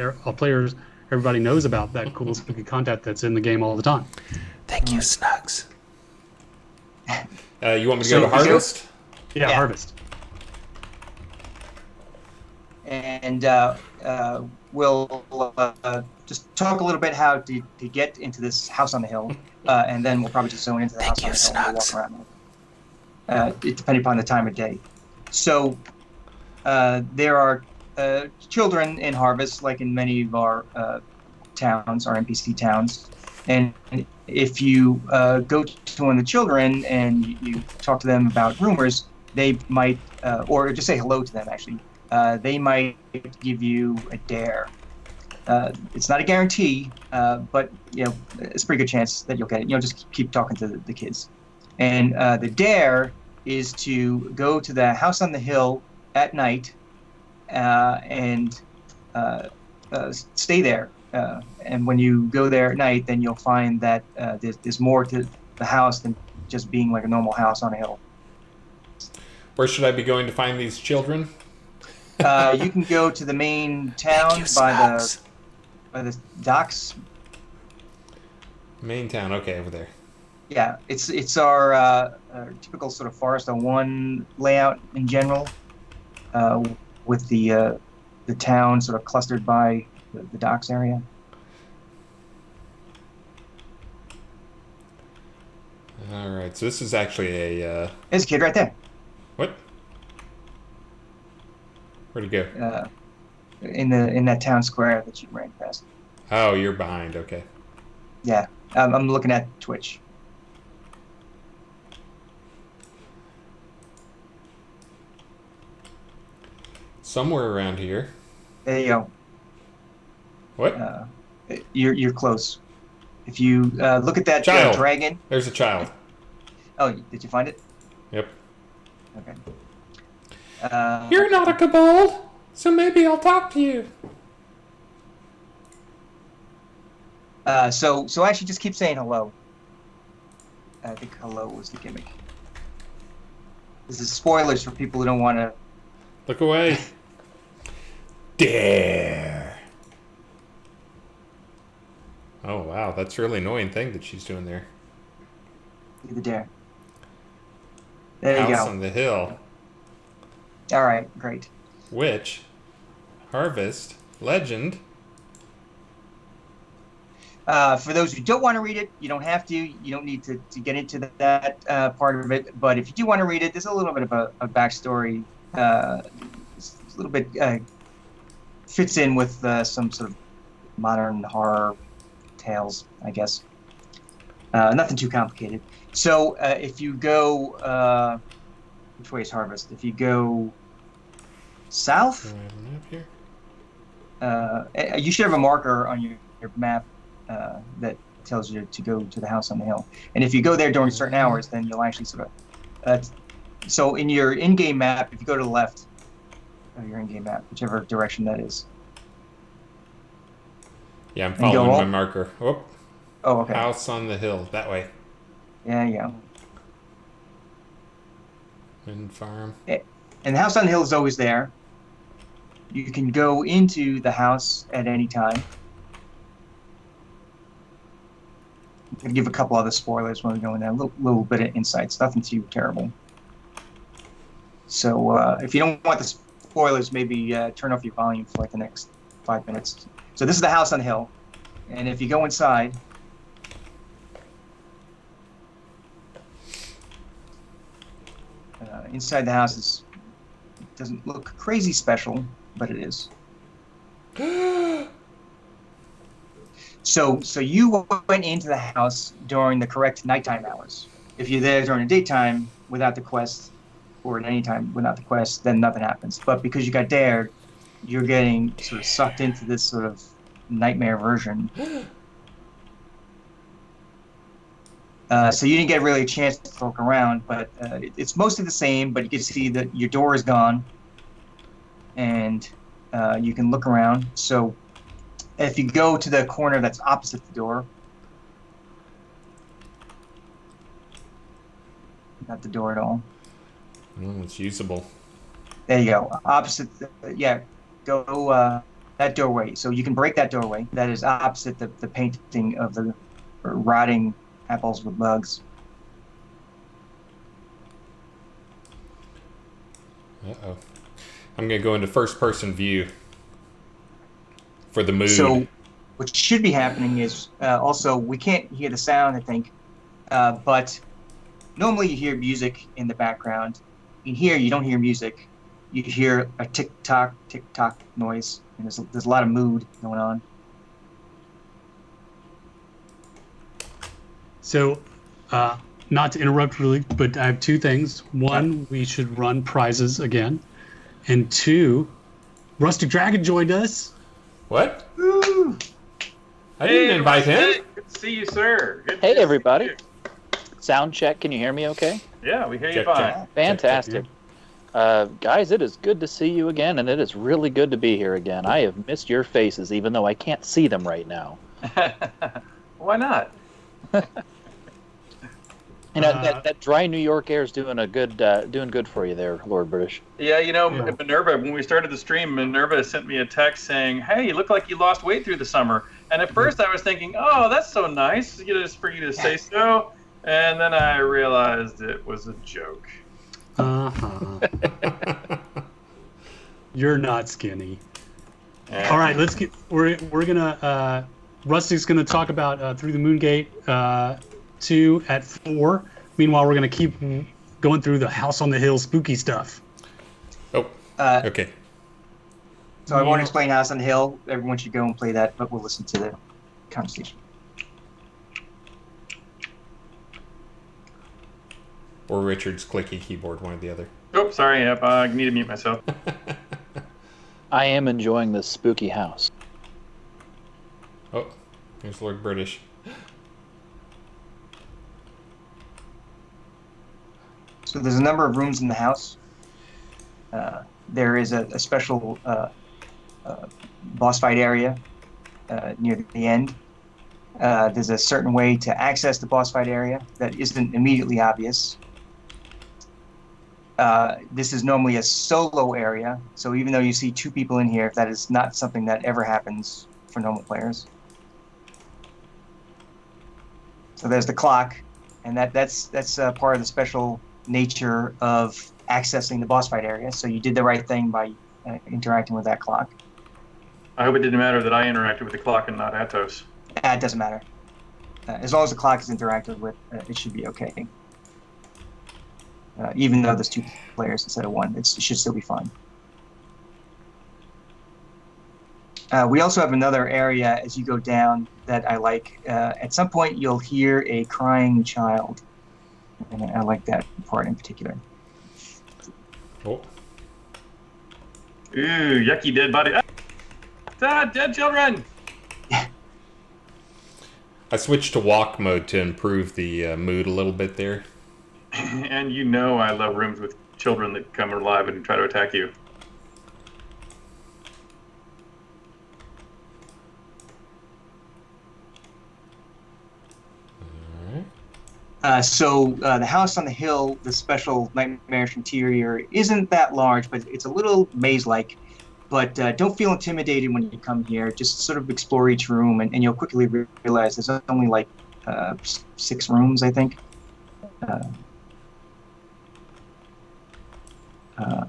everybody knows about that cool spooky content that's in the game all the time. Thank you, Snugs. You want me to go to Harvest? Yeah, Harvest. And we'll just talk a little bit how to get into this house on the hill, and then we'll probably just zone into the house on the hill and walk around it, depending upon the time of day. So there are children in Harvest, like in many of our towns, our NPC towns, and if you go to one of the children and you talk to them about rumors, they might, or just say hello to them actually, they might give you a dare. It's not a guarantee, but you know, it's a pretty good chance that you'll get it. You know, just keep talking to the kids. And the dare is to go to the house on the hill at night and stay there. And when you go there at night, then you'll find that there's more to the house than just being like a normal house on a hill. Where should I be going to find these children? You can go to the main town by the docks. Main town, okay, over there. Yeah, it's our typical sort of Forest on One layout in general, with the town sort of clustered by the docks area. All right, so this is actually a. There's a kid right there. What? Where'd he go? In that town square that you ran past. Oh, you're behind. Okay. Yeah, I'm looking at Twitch. Somewhere around here. There you go. What? You're close. If you look at that dragon. There's a child. Oh, did you find it? Yep. Okay. You're not a kobold, so maybe I'll talk to you. So actually just keep saying hello. I think hello was the gimmick. This is spoilers for people who don't want to... Look away. Dare. Oh, wow. That's a really annoying thing that she's doing there. Do the dare. There you go. House on the hill. All right, great. Witch. Harvest. Legend. For those who don't want to read it, you don't have to. You don't need to get into that part of it. But if you do want to read it, there's a little bit of a backstory. It's a little bit fits in with some sort of modern horror tales, I guess. Nothing too complicated. So if you go, which way is Harvest? If you go south, Do I have a map here? you should have a marker on your map that tells you to go to the house on the hill. And if you go there during certain hours, then you'll actually sort of... so in your in-game map, if you go to the left of your in-game map, whichever direction that is. Yeah, I'm following my marker. Oh, okay. House on the hill. That way. Yeah, you go. Wind farm. And the house on the hill is always there. You can go into the house at any time. I'm going to give a couple other spoilers when we go in there. A little bit of insights. Nothing too terrible. So if you don't want the spoilers, maybe turn off your volume for like the next 5 minutes. So this is the house on the hill. And if you go inside... inside the house doesn't look crazy special, but it is. So you went into the house during the correct nighttime hours. If you're there during the daytime without the quest, or at any time without the quest, then nothing happens. But because you got dared, you're getting sort of sucked into this sort of nightmare version. So you didn't get really a chance to look around, but it's mostly the same, but you can see that your door is gone, and you can look around. So if you go to the corner that's opposite the door, not the door at all. It's usable. There you go. Opposite, go that doorway. So you can break that doorway. That is opposite the painting of the rotting apples with bugs. Uh-oh. I'm going to go into first-person view for the mood. So what should be happening is, also, we can't hear the sound, I think, but normally you hear music in the background. In here, you don't hear music. You hear a tick-tock noise, and there's a lot of mood going on. So, not to interrupt really, but I have two things. One, we should run prizes again. And two, Rustic Dragon joined us. What? Woo. I didn't invite him. Good to see you, sir. Hey, everybody. Sound check. Can you hear me okay? Yeah, we hear you Check, fine. check. Fantastic. Guys, it is good to see you again, and it is really good to be here again. I have missed your faces, even though I can't see them right now. Why not? You know, that dry New York air is doing good for you there, Lord British. Yeah, Minerva, when we started the stream, Minerva sent me a text saying, hey, you look like you lost weight through the summer. And at first I was thinking, oh, that's so nice for you to say so. And then I realized it was a joke. Uh-huh. You're not skinny. Yeah. All right, we're gonna, Rustic's gonna talk about Through the Moongate 2 at 4. Meanwhile, we're gonna keep going through the House on the Hill spooky stuff. Oh, okay. So I won't explain House on the Hill. Everyone should go and play that, but we'll listen to the conversation. Or Richard's clicky keyboard, one or the other. Oh, sorry. Yep, I need to mute myself. I am enjoying this spooky house. Oh, here's Lord British. So there's a number of rooms in the house. There is a special boss fight area near the end There's a certain way to access the boss fight area that isn't immediately obvious. This is normally a solo area, so even though you see 2 people in here, that is not something that ever happens for normal players. So there's the clock, and that's part of the special nature of accessing the boss fight area. So you did the right thing by interacting with that clock. I hope it didn't matter that I interacted with the clock and not Atos. It doesn't matter. As long as the clock is interacted with, it should be okay. Even though there's 2 players instead of 1, it should still be fine. We also have another area as you go down that I like. At some point, you'll hear a crying child, and I like that part in particular. Oh. Ooh, yucky dead body. Ah, dead children! I switched to walk mode to improve the mood a little bit there. And you know I love rooms with children that come alive and try to attack you. So the house on the hill, the special nightmarish interior, isn't that large, but it's a little maze-like. But don't feel intimidated when you come here. Just sort of explore each room, and you'll quickly realize there's only like 6 rooms, I think.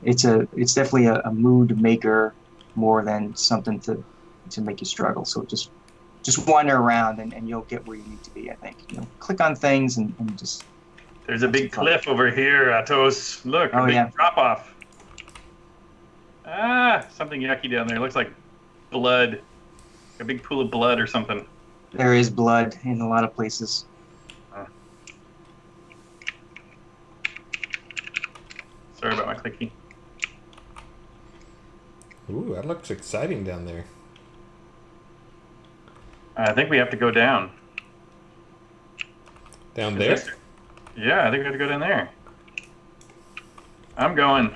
It's definitely a mood maker more than something to make you struggle. So just wander around and you'll get where you need to be, I think. Click on things and just... There's a big cliff over here, Atos. Look, a big drop off. Ah, something yucky down there. Looks like blood. A big pool of blood or something. There is blood in a lot of places. Sorry about my clicking. Ooh, that looks exciting down there. I think we have to go down. Down there? Yeah, I think we have to go down there. I'm going.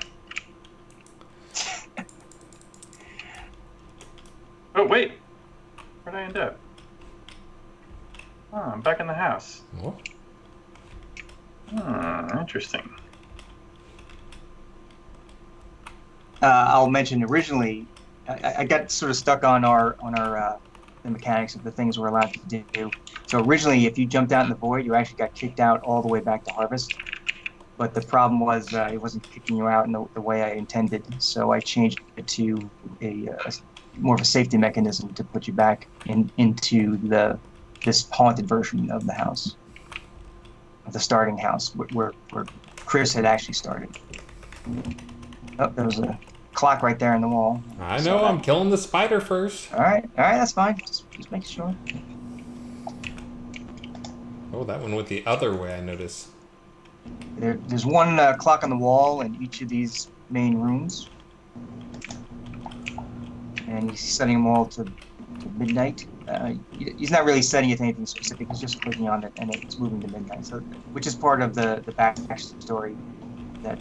Oh, wait. Where'd I end up? Oh, I'm back in the house. What? Interesting. I'll mention originally, I got sort of stuck on the mechanics of the things we're allowed to do. So originally, if you jumped out in the void, you actually got kicked out all the way back to Harvest. But the problem was it wasn't kicking you out in the way I intended. So I changed it to a more of a safety mechanism to put you back into this haunted version of the house, of the starting house, where Chris had actually started. Oh, there was a clock right there in the wall. I know, I'm killing the spider first. All right, that's fine. Just making sure. Oh, that one went the other way, I notice. There's one clock on the wall in each of these main rooms. And he's setting them all to midnight. He's not really setting it to anything specific. He's just clicking on it, and it's moving to midnight. So, which is part of the backstory that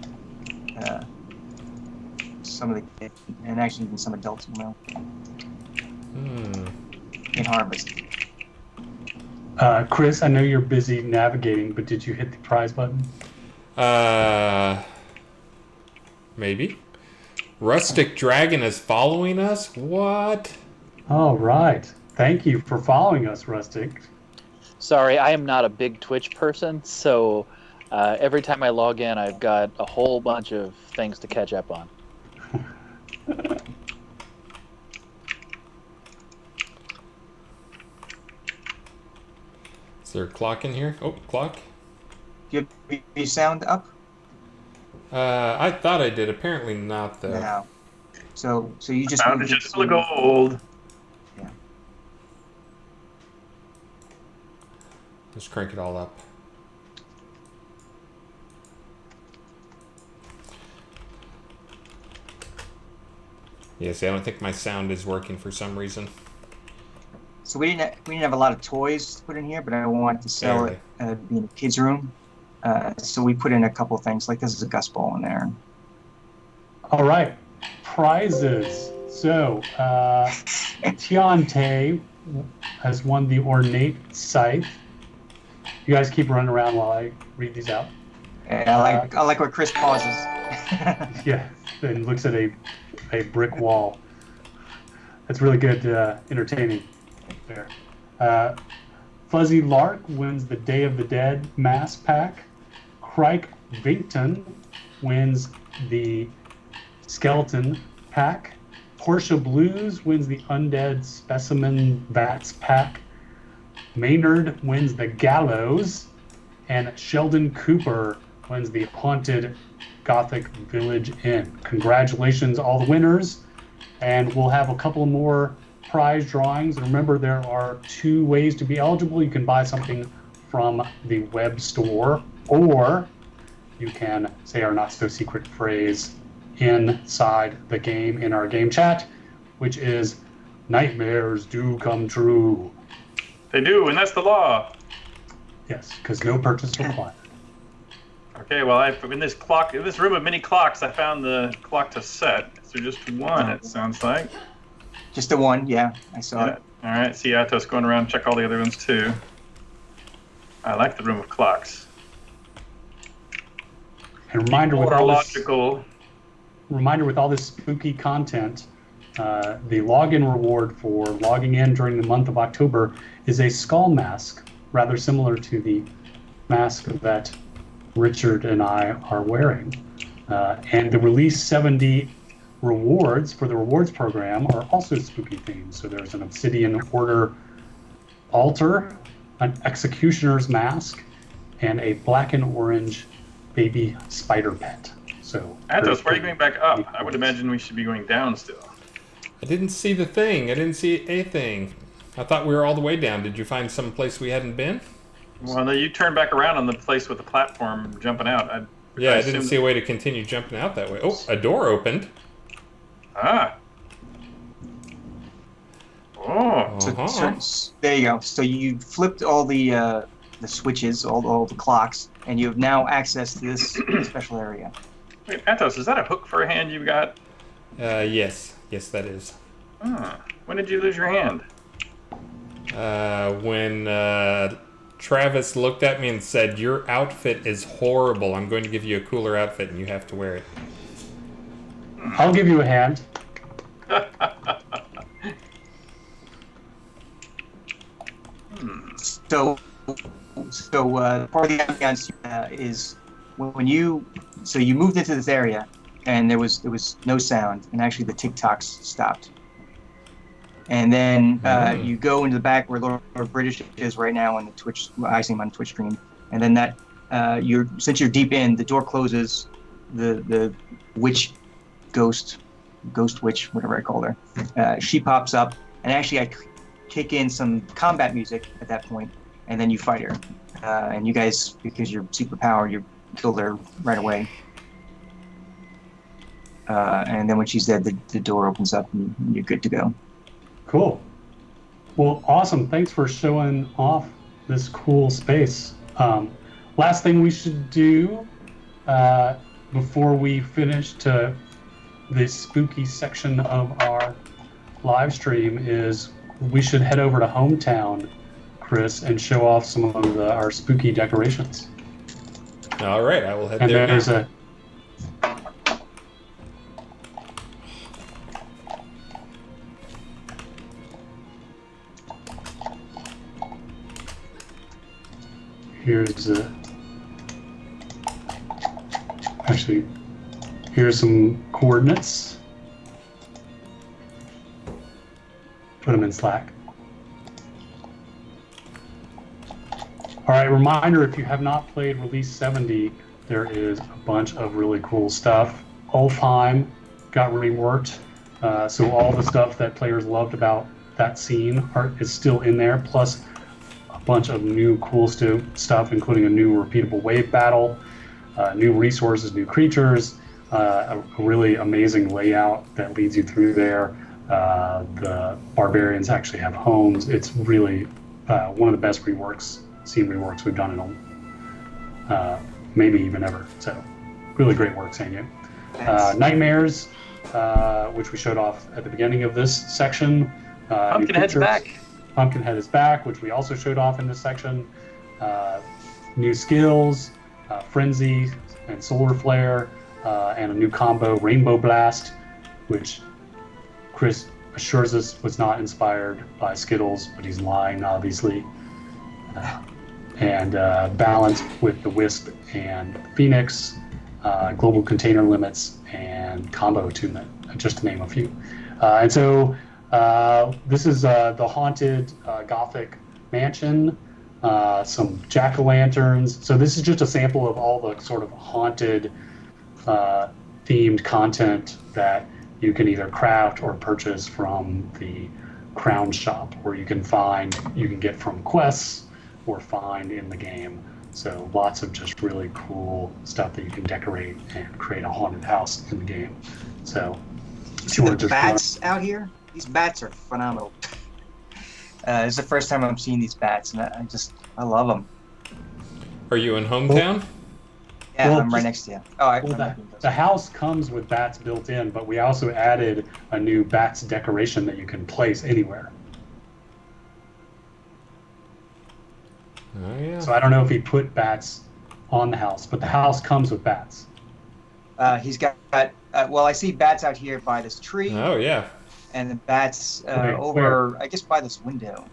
some of the kids, and actually even some adults will know. In Harvest. Chris, I know you're busy navigating, but did you hit the prize button? Maybe. Rustic Dragon is following us? What? All right. Thank you for following us, Rustic. Sorry, I am not a big Twitch person, so every time I log in, I've got a whole bunch of things to catch up on. Is there a clock in here? Oh, clock. Do you have your sound up? I thought I did. Apparently not, though. No. So you just found it just full of gold. Yeah. Let's crank it all up. Yeah, see, I don't think my sound is working for some reason. So we didn't have a lot of toys to put in here, but I wanted to sell it being a kid's room. So we put in a couple of things, like this is a Gus ball in there. All right, prizes. So Tiante has won the Ornate Scythe. You guys keep running around while I read these out. I like where Chris pauses. Yeah, and looks at a brick wall. That's really good, entertaining there. Fuzzy Lark wins the Day of the Dead Mass Pack. Crike Vinkton wins the Skeleton Pack. Portia Blues wins the Undead Specimen Vats Pack. Maynard wins the Gallows. And Sheldon Cooper wins the Haunted Gothic Village Inn. Congratulations, all the winners. And we'll have a couple more prize drawings. And remember, there are 2 ways to be eligible. You can buy something from the web store, or you can say our not so secret phrase inside the game in our game chat, which is nightmares do come true. They do, and that's the law. Yes, because no purchase required. Okay, well, in this room of many clocks, I found the clock to set. So just one, it sounds like. Just the one, yeah. I saw it. All right, see Atos going around, check all the other ones too. I like the room of clocks. And reminder with all this spooky content, the login reward for logging in during the month of October is a skull mask, rather similar to the mask that Richard and I are wearing. And the Release 70 rewards for the rewards program are also spooky themed. So there's an Obsidian Order altar, an Executioner's mask, and a black and orange baby spider pet. So Atos, why are you going back up? I would imagine we should be going down still. I didn't see the thing. I didn't see a thing. I thought we were all the way down. Did you find some place we hadn't been? Well, no, you turned back around on the place with the platform jumping out. I didn't see a way to continue jumping out that way. Oh, a door opened. Ah. Oh. So there you go. So you flipped all the switches, all the clocks, and you have now access to this special area. Wait, Atos, is that a hook for a hand you've got? Yes. Yes, that is. When did you lose your hand? When Travis looked at me and said, "Your outfit is horrible. I'm going to give you a cooler outfit and you have to wear it." I'll give you a hand. So part of the ambiance is when you moved into this area and there was no sound, and actually the TikToks stopped. And then you go into the back where Lord British is right now on the Twitch. I see him on the Twitch stream. And then that since you're deep in, the door closes. The witch, ghost witch, whatever I call her, she pops up, and actually I kick in some combat music at that point, and then you fight her. And you guys, because you're superpowered, you kill her right away. And then when she's dead, the door opens up and you're good to go. Cool. Well, awesome. Thanks for showing off this cool space. Last thing we should do before we finish to the spooky section of our live stream is we should head over to Hometown, Chris, and show off some of our spooky decorations. All right, I will head and there. And there's a here's some coordinates. Put them in Slack. All right, reminder, if you have not played Release 70, there is a bunch of really cool stuff. Ulfheim got reworked, so all the stuff that players loved about that scene is still in there, plus a bunch of new cool stuff, including a new repeatable wave battle, new resources, new creatures, a really amazing layout that leads you through there. The barbarians actually have homes. It's really one of the best scene reworks we've done in maybe even ever. So really great work, Sanyu. Nightmares, which we showed off at the beginning of this section. Pumpkinhead's back. Pumpkinhead is back, which we also showed off in this section. New skills, Frenzy and Solar Flare, and a new combo, Rainbow Blast, which Chris assures us was not inspired by Skittles, but he's lying, obviously. And Balance with the Wisp and Phoenix, Global Container Limits, and Combo Attunement, just to name a few. And so this is the Haunted Gothic Mansion, some jack-o'-lanterns. So this is just a sample of all the sort of haunted themed content that you can either craft or purchase from the Crown Shop, where you can get from quests or find in the game. So lots of just really cool stuff that you can decorate and create a haunted house in the game. So see the bats out here? These bats are phenomenal. This is the first time I'm seeing these bats, and I love them. Are you in hometown? Yeah, well, I'm right next to you. The house comes with bats built in, but we also added a new bats decoration that you can place anywhere. Oh, yeah. So I don't know if he put bats on the house, but the house comes with bats. He's got, I see bats out here by this tree. Oh, yeah. And the bats over, I guess, by this window.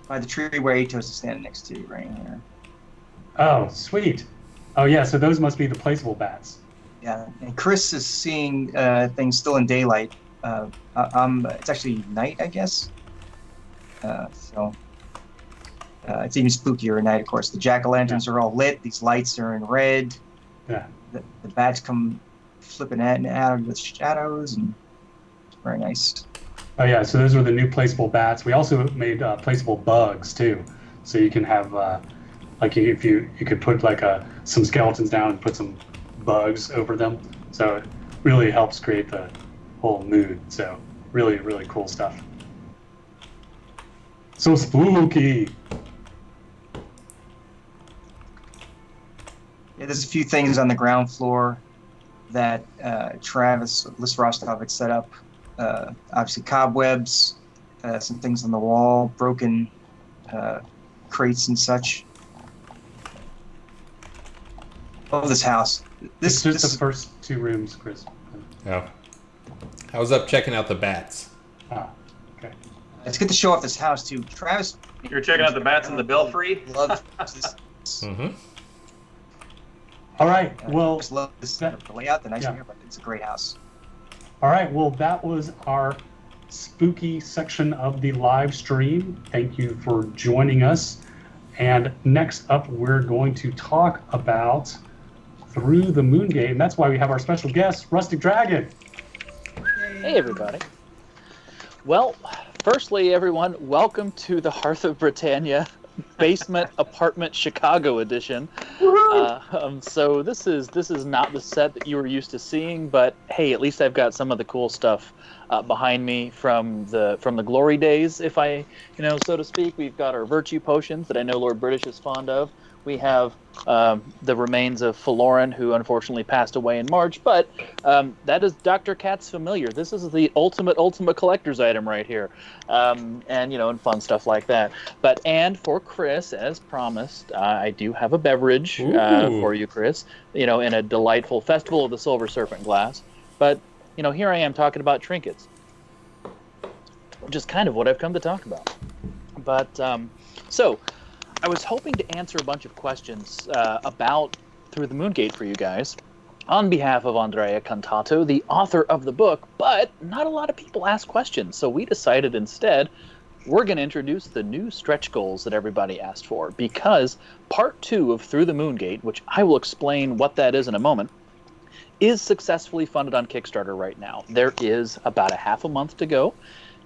By the tree where Atos is standing next to, right here. Oh, sweet. Oh, yeah, so those must be the placeable bats. Yeah, and Chris is seeing things still in daylight. It's actually night, I guess. So it's even spookier at night, of course. The jack-o'-lanterns are all lit. These lights are in red. Yeah. The bats come flipping out of the shadows, and it's very nice. Oh, yeah, so those were the new placeable bats. We also made placeable bugs, too. So you can have, if you could put, some skeletons down and put some bugs over them. So it really helps create the whole mood. So really, really cool stuff. So spooky! Yeah, there's a few things on the ground floor that Travis Rostov had set up. Obviously cobwebs, some things on the wall, broken crates and such. Oh, this house. This is the first two rooms, Chris. Oh. I was up checking out the bats. Ah, okay. It's good to show off this house, too. Travis... You're checking out the bats in the belfry? Love this. Mm-hmm. All right, well... I just love this layout, the nice here, but it's a great house. All right, well, that was our spooky section of the live stream. Thank you for joining us. And next up, we're going to talk about Through the Moongate, and that's why we have our special guest, Rustic Dragon. Hey, everybody. Well, firstly, everyone, welcome to the Hearth of Britannia Basement Apartment Chicago edition. So this is not the set that you were used to seeing, but hey, at least I've got some of the cool stuff behind me from the glory days, if I, so to speak. We've got our virtue potions that I know Lord British is fond of. We have the remains of Faloran, who unfortunately passed away in March, but that is Dr. Cat's familiar. This is the ultimate collector's item right here, and fun stuff like that. And for Chris, as promised, I do have a beverage for you, Chris. In a delightful Festival of the Silver Serpent glass. But here I am talking about trinkets, which is kind of what I've come to talk about. But so. I was hoping to answer a bunch of questions about Through the Moongate for you guys on behalf of Andrea Cantato, the author of the book, but not a lot of people ask questions, so we decided instead we're going to introduce the new stretch goals that everybody asked for, because Part 2 of Through the Moongate, which I will explain what that is in a moment, is successfully funded on Kickstarter right now. There is about a half a month to go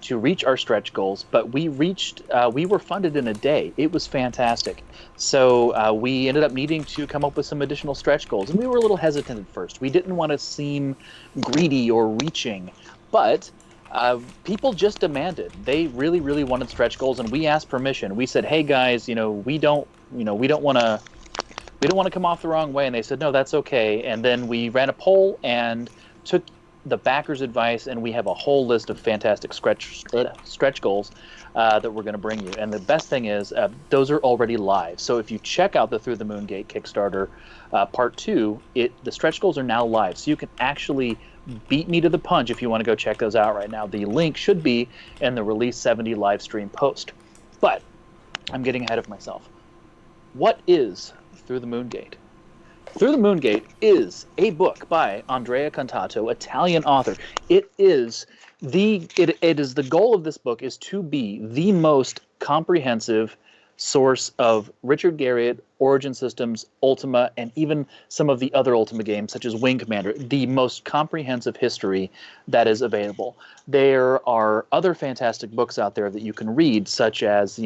to reach our stretch goals, but we were funded in a day. It was fantastic. So we ended up needing to come up with some additional stretch goals, and we were a little hesitant at first. We didn't want to seem greedy or reaching, but people just demanded. They really, really wanted stretch goals, and we asked permission. We said, "Hey guys, we don't want to come off the wrong way," and they said, "No, that's okay." And then we ran a poll and took the backers' advice, and we have a whole list of fantastic stretch goals. that we're going to bring you. And the best thing is those are already live. So if you check out the Through the Moon Gate Kickstarter Part 2, the stretch goals are now live. So you can actually beat me to the punch if you want to go check those out right now. The link should be in the Release 70 live stream post. But I'm getting ahead of myself. What is Through the Moon Gate? Through the Moon Gate is a book by Andrea Contato, Italian author. It is the goal of this book is to be the most comprehensive source of Richard Garriott, Origin Systems, Ultima, and even some of the other Ultima games, such as Wing Commander, the most comprehensive history that is available. There are other fantastic books out there that you can read, such as,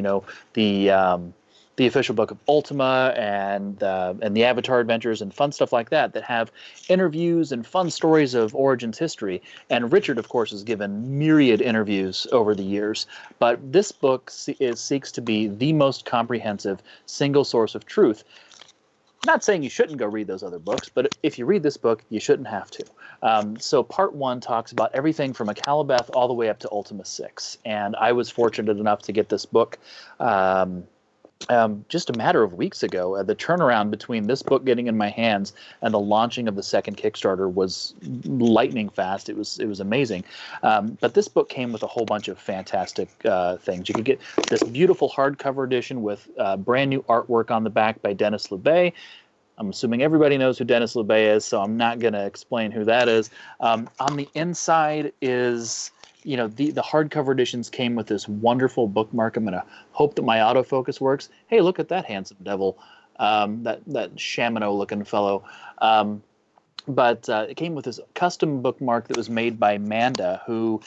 the official book of Ultima and the Avatar Adventures and fun stuff like that have interviews and fun stories of Origin's history. And Richard, of course, has given myriad interviews over the years. But this book seeks to be the most comprehensive single source of truth. Not saying you shouldn't go read those other books, but if you read this book, you shouldn't have to. So Part 1 talks about everything from Akalabeth all the way up to Ultima 6. And I was fortunate enough to get this book just a matter of weeks ago. The turnaround between this book getting in my hands and the launching of the second Kickstarter was lightning fast. It was amazing. But this book came with a whole bunch of fantastic things. You could get this beautiful hardcover edition with brand new artwork on the back by Dennis Lubay. I'm assuming everybody knows who Dennis Lubay is, so I'm not going to explain who that is. On the inside is... the hardcover editions came with this wonderful bookmark. I'm going to hope that my autofocus works. Hey, look at that handsome devil, that Shamano-looking fellow. But it came with this custom bookmark that was made by Manda, who,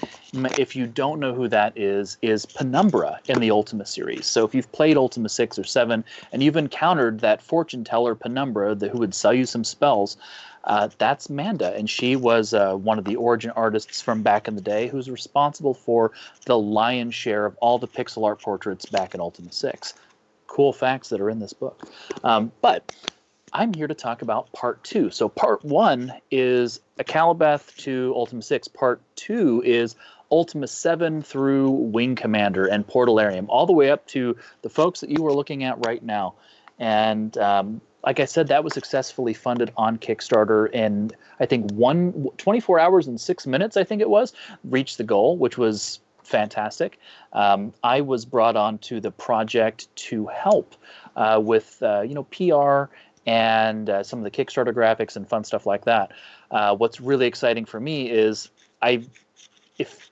if you don't know who that is Penumbra in the Ultima series. So if you've played Ultima 6 or 7 and you've encountered that fortune teller Penumbra who would sell you some spells, that's Manda, and she was one of the Origin artists from back in the day who's responsible for the lion's share of all the pixel art portraits back in Ultima 6. Cool facts that are in this book. But I'm here to talk about Part 2. So Part 1 is Akalabeth to Ultima 6. Part 2 is Ultima 7 through Wing Commander and Portalarium, all the way up to the folks that you are looking at right now. And like I said, that was successfully funded on Kickstarter in, I think, 24 hours and 6 minutes, I think it was, reached the goal, which was fantastic. I was brought on to the project to help with PR and some of the Kickstarter graphics and fun stuff like that. What's really exciting for me is if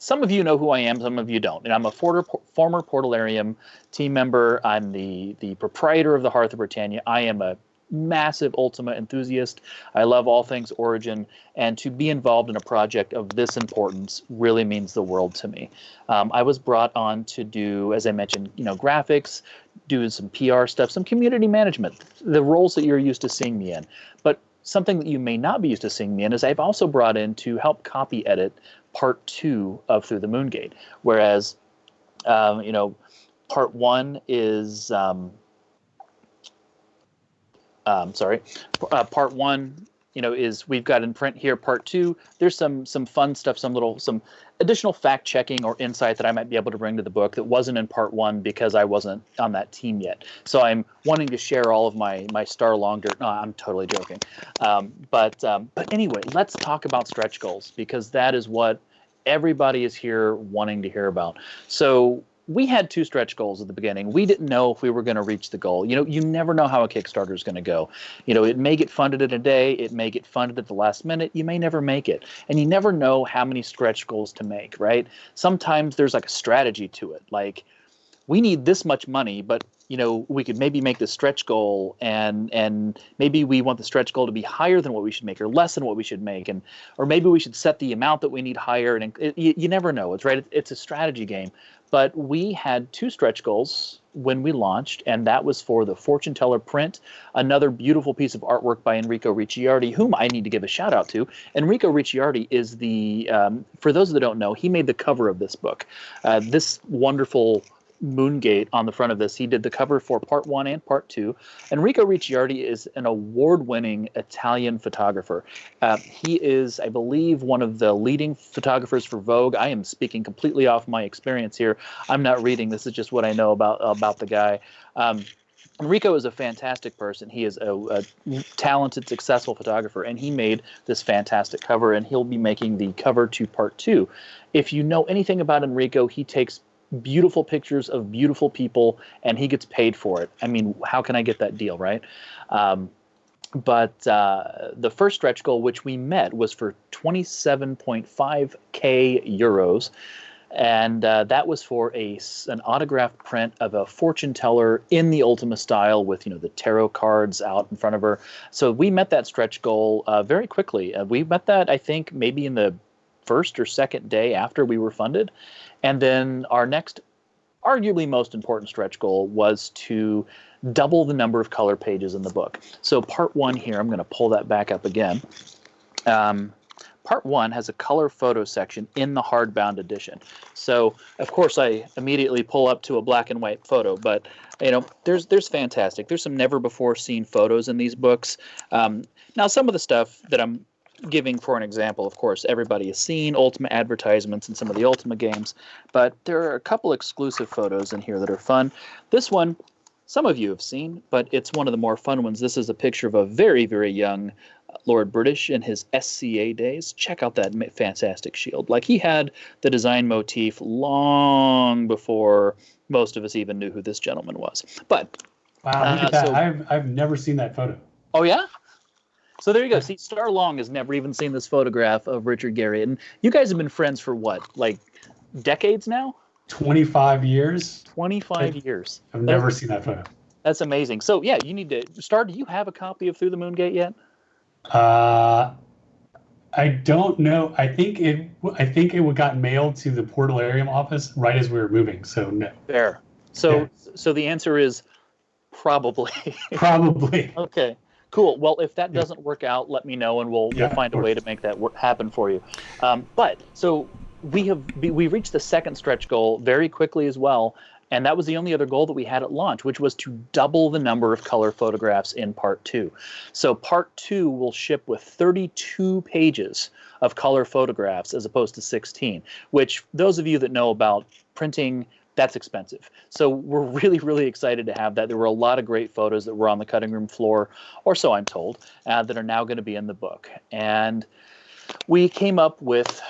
some of you know who I am, some of you don't. And I'm a former Portalarium team member. I'm the proprietor of the Hearth of Britannia. I am a massive Ultima enthusiast. I love all things Origin, and to be involved in a project of this importance really means the world to me. I was brought on to do, as I mentioned, graphics, do some PR stuff, some community management, the roles that you're used to seeing me in. But something that you may not be used to seeing me in is I've also brought in to help copy edit Part 2 of Through the Moon Gate, whereas Part 1 is Part 1 is we've got in print here. Part 2, there's some fun stuff, some additional fact checking or insight that I might be able to bring to the book that wasn't in Part 1 because I wasn't on that team yet. So I'm wanting to share all of my Star Long Dirt. No, I'm totally joking. But anyway, let's talk about stretch goals, because that is what everybody is here wanting to hear about. So we had 2 stretch goals at the beginning. We didn't know if we were going to reach the goal. You never know how a Kickstarter is going to go. It may get funded in a day. It may get funded at the last minute. You may never make it. And you never know how many stretch goals to make, right? Sometimes there's like a strategy to it. Like, we need this much money, but we could maybe make the stretch goal, and maybe we want the stretch goal to be higher than what we should make or less than what we should make, or maybe we should set the amount that we need higher. And you never know. It's a strategy game. But we had 2 stretch goals when we launched, and that was for the Fortune Teller print, another beautiful piece of artwork by Enrico Ricciardi, whom I need to give a shout out to. Enrico Ricciardi is for those that don't know, he made the cover of this book. This wonderful Moongate on the front of this. He did the cover for Part 1 and Part 2. Enrico Ricciardi is an award-winning Italian photographer. He is, I believe, one of the leading photographers for Vogue. I am speaking completely off my experience here. I'm not reading. This is just what I know about the guy. Enrico is a fantastic person. He is a talented, successful photographer, and he made this fantastic cover, and he'll be making the cover to Part 2. If you know anything about Enrico, he takes beautiful pictures of beautiful people, and he gets paid for it. I mean, how can I get that deal, right? But the first stretch goal, which we met, was for 27.5k euros. And that was for an autographed print of a fortune teller in the Ultima style with, the tarot cards out in front of her. So we met that stretch goal very quickly. We met that, I think, maybe in the first or second day after we were funded. And then our next, arguably most important stretch goal was to double the number of color pages in the book. So Part 1 here, I'm going to pull that back up again. Part 1 has a color photo section in the hardbound edition. So, of course, I immediately pull up to a black and white photo, but, there's fantastic. There's some never-before-seen photos in these books. Now, some of the stuff that I'm giving for an example, of course, everybody has seen Ultima advertisements in some of the Ultima games, but there are a couple exclusive photos in here that are fun. This one, some of you have seen, but it's one of the more fun ones. This is a picture of a very, very young Lord British in his SCA days. Check out that fantastic shield. Like, he had the design motif long before most of us even knew who this gentleman was. But wow, look at that. I've never seen that photo. Oh, yeah? So there you go. See, Star Long has never even seen this photograph of Richard Garriott. And you guys have been friends for what, like decades now? 25 years. 25 years. I've never seen that photo. That's amazing. So, yeah, you need to... Star, do you have a copy of Through the Moon Gate yet? I don't know. I think it got mailed to the Portalarium office right as we were moving. So no. Fair. So the answer is probably. Probably. Okay. Cool. Well, if that doesn't work out, let me know, and we'll find a way to make that happen for you. But so we reached the second stretch goal very quickly as well. And that was the only other goal that we had at launch, which was to double the number of color photographs in Part 2. So Part 2 will ship with 32 pages of color photographs as opposed to 16, which those of you that know about printing, that's expensive. So we're really, really excited to have that. There were a lot of great photos that were on the cutting room floor, or so I'm told, that are now going to be in the book. And we came up with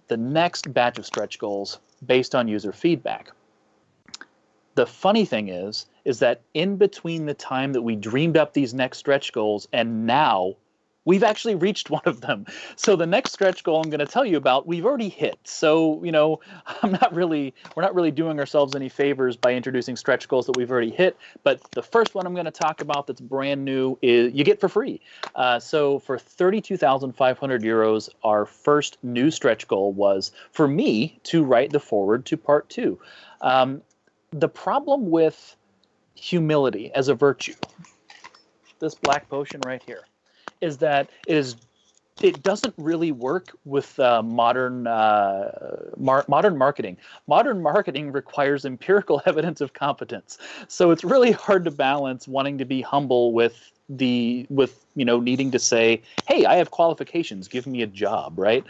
the next batch of stretch goals based on user feedback. The funny thing is that in between the time that we dreamed up these next stretch goals and now, we've actually reached one of them. So the next stretch goal I'm going to tell you about, we've already hit. So, we're not really doing ourselves any favors by introducing stretch goals that we've already hit. But the first one I'm going to talk about that's brand new is you get for free. So for 32,500 euros, our first new stretch goal was for me to write the foreword to Part 2. The problem with humility as a virtue, this black potion right here, is that it doesn't really work with modern marketing. Modern marketing requires empirical evidence of competence, so it's really hard to balance wanting to be humble with needing to say, "Hey, I have qualifications. Give me a job," right?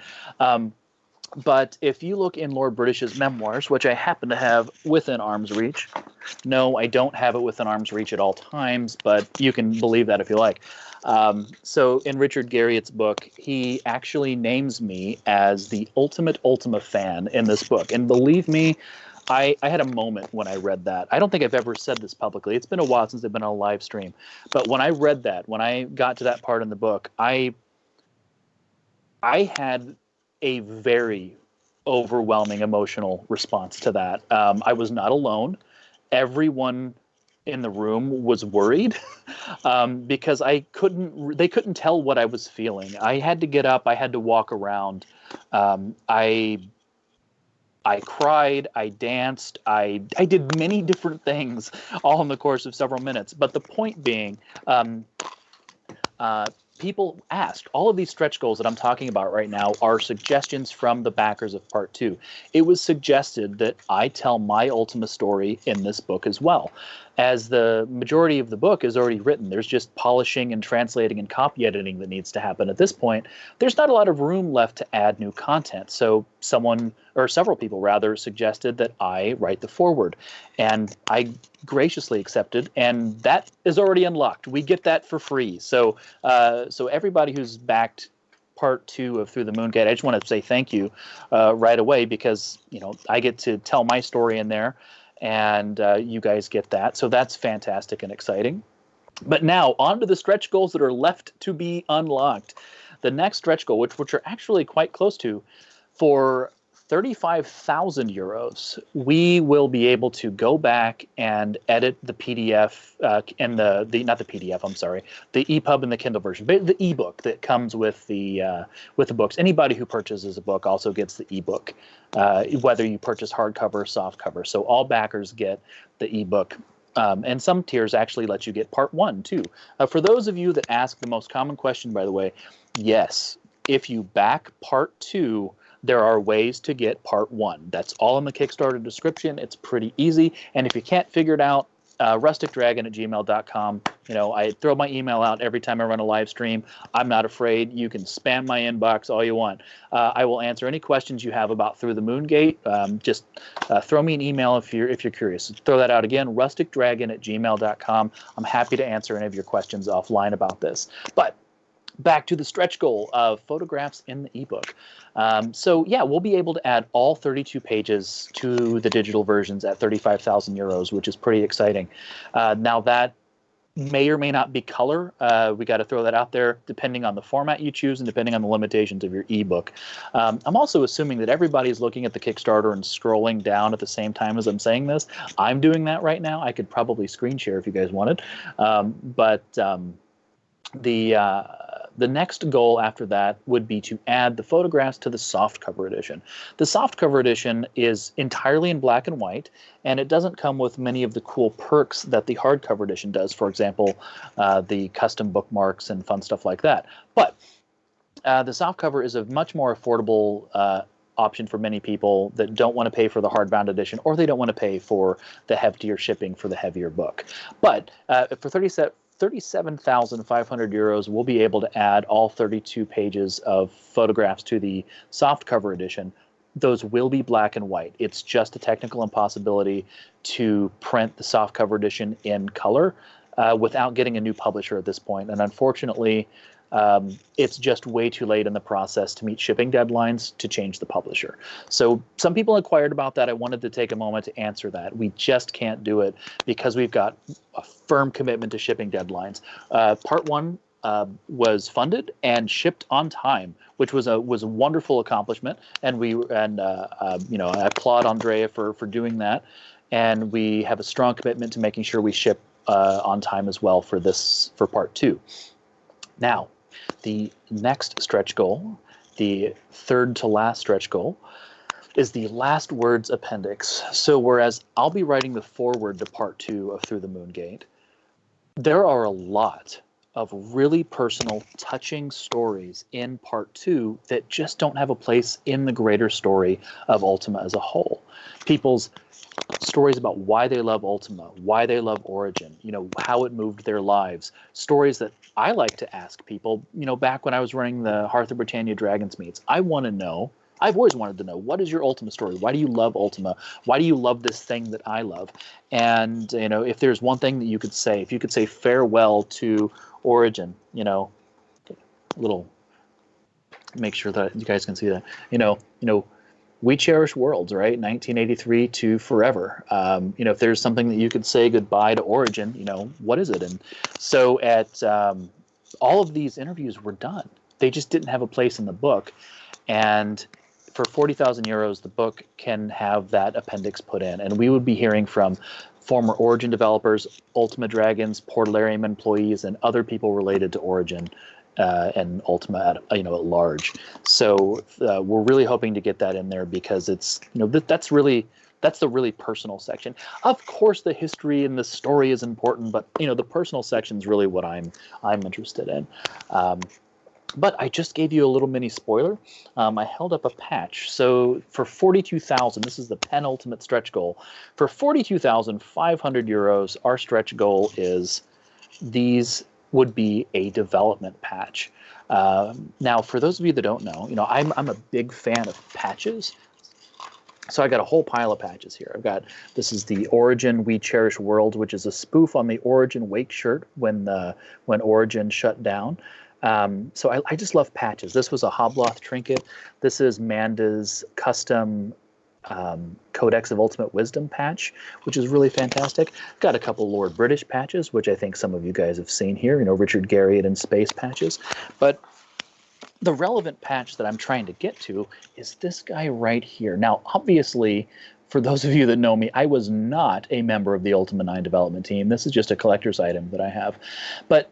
But if you look in Lord British's memoirs, which I happen to have within arm's reach, no, I don't have it within arm's reach at all times, but you can believe that if you like. So in Richard Garriott's book, he actually names me as the ultimate Ultima fan in this book. And believe me, I had a moment when I read that. I don't think I've ever said this publicly. It's been a while since I've been on a live stream. But when I read that, when I got to that part in the book, I had a very overwhelming emotional response to that. I was not alone. Everyone in the room was worried because they couldn't tell what I was feeling. I had to get up. I had to walk around. I cried. I danced. I did many different things all in the course of several minutes. But the point being, people asked. All of these stretch goals that I'm talking about right now are suggestions from the backers of Part 2. It was suggested that I tell my Ultima story in this book as well. As the majority of the book is already written, there's just polishing and translating and copy editing that needs to happen at this point. There's not a lot of room left to add new content. So someone, or several people rather, suggested that I write the foreword. And I graciously accepted, and that is already unlocked. We get that for free. So so everybody who's backed Part 2 of Through the Moongate, I just want to say thank you right away, because I get to tell my story in there, and you guys get that. So that's fantastic and exciting. But now on to the stretch goals that are left to be unlocked. The next stretch goal, which are actually quite close to, for 35,000 euros, we will be able to go back and edit the PDF and the not the PDF, I'm sorry, the EPUB and the Kindle version, but the ebook that comes with the books. Anybody who purchases a book also gets the ebook, whether you purchase hardcover or softcover. So all backers get the ebook. And some tiers actually let you get Part 1 too. For those of you that ask the most common question, by the way, yes, if you back Part 2, there are ways to get Part 1. That's all in the Kickstarter description. It's pretty easy. And if you can't figure it out, rusticdragon@gmail.com. I throw my email out every time I run a live stream. I'm not afraid. You can spam my inbox all you want. I will answer any questions you have about Through the Moongate. Just throw me an email if you're curious. Throw that out again, rusticdragon@gmail.com. I'm happy to answer any of your questions offline about this. But back to the stretch goal of photographs in the ebook. So yeah, we'll be able to add all 32 pages to the digital versions at 35,000 euros, which is pretty exciting. Now that may or may not be color. We got to throw that out there, depending on the format you choose and depending on the limitations of your ebook. I'm also assuming that everybody's looking at the Kickstarter and scrolling down at the same time as I'm saying this. I'm doing that right now. I could probably screen share if you guys wanted, the next goal after that would be to add the photographs to the softcover edition. The softcover edition is entirely in black and white, and it doesn't come with many of the cool perks that the hardcover edition does. For example, the custom bookmarks and fun stuff like that. But the softcover is a much more affordable option for many people that don't want to pay for the hardbound edition, or they don't want to pay for the heftier shipping for the heavier book. But for 37,500 euros, we'll be able to add all 32 pages of photographs to the softcover edition. Those will be black and white. It's just a technical impossibility to print the softcover edition in color without getting a new publisher at this point. And unfortunately, it's just way too late in the process to meet shipping deadlines to change the publisher. So some people inquired about that. I wanted to take a moment to answer that. We just can't do it because we've got a firm commitment to shipping deadlines. Part 1 was funded and shipped on time, which was a wonderful accomplishment. And I applaud Andrea for doing that. And we have a strong commitment to making sure we ship on time as well for Part 2. Now, the next stretch goal, the third to last stretch goal, is the last words appendix. So whereas I'll be writing the foreword to Part 2 of Through the Moongate, there are a lot of really personal, touching stories in Part 2 that just don't have a place in the greater story of Ultima as a whole. People's stories about why they love Ultima, why they love Origin, how it moved their lives, stories that I like to ask people, back when I was running the Hearth of Britannia Dragons meets. I've always wanted to know, what is your Ultima story? Why do you love Ultima? Why do you love this thing that I love? And, if there's one thing that you could say, if you could say farewell to Origin, make sure that you guys can see that, we cherish worlds, right? 1983 to forever. If there's something that you could say goodbye to Origin, what is it? And so at all of these interviews were done. They just didn't have a place in the book. And for 40,000 euros, the book can have that appendix put in. And we would be hearing from former Origin developers, Ultima Dragons, Portalarium employees, and other people related to Origin and Ultima at large. So we're really hoping to get that in there because it's that's really That's the really personal section. Of course, the history and the story is important, but the personal section is really what I'm interested in. But I just gave you a little mini spoiler. I held up a patch. So for 42,000, this is the penultimate stretch goal. For 42,500 euros, our stretch goal is these would be a development patch. Now, for those of you that don't know, I'm a big fan of patches. So I got a whole pile of patches here. This is the Origin We Cherish World, which is a spoof on the Origin Wake shirt when Origin shut down. So I just love patches. This was a Hobloth trinket. This is Manda's custom Codex of Ultimate Wisdom patch, which is really fantastic. Got a couple Lord British patches, which I think some of you guys have seen here, Richard Garriott and Space patches. But the relevant patch that I'm trying to get to is this guy right here. Now, obviously, for those of you that know me, I was not a member of the Ultima 9 development team. This is just a collector's item that I have. But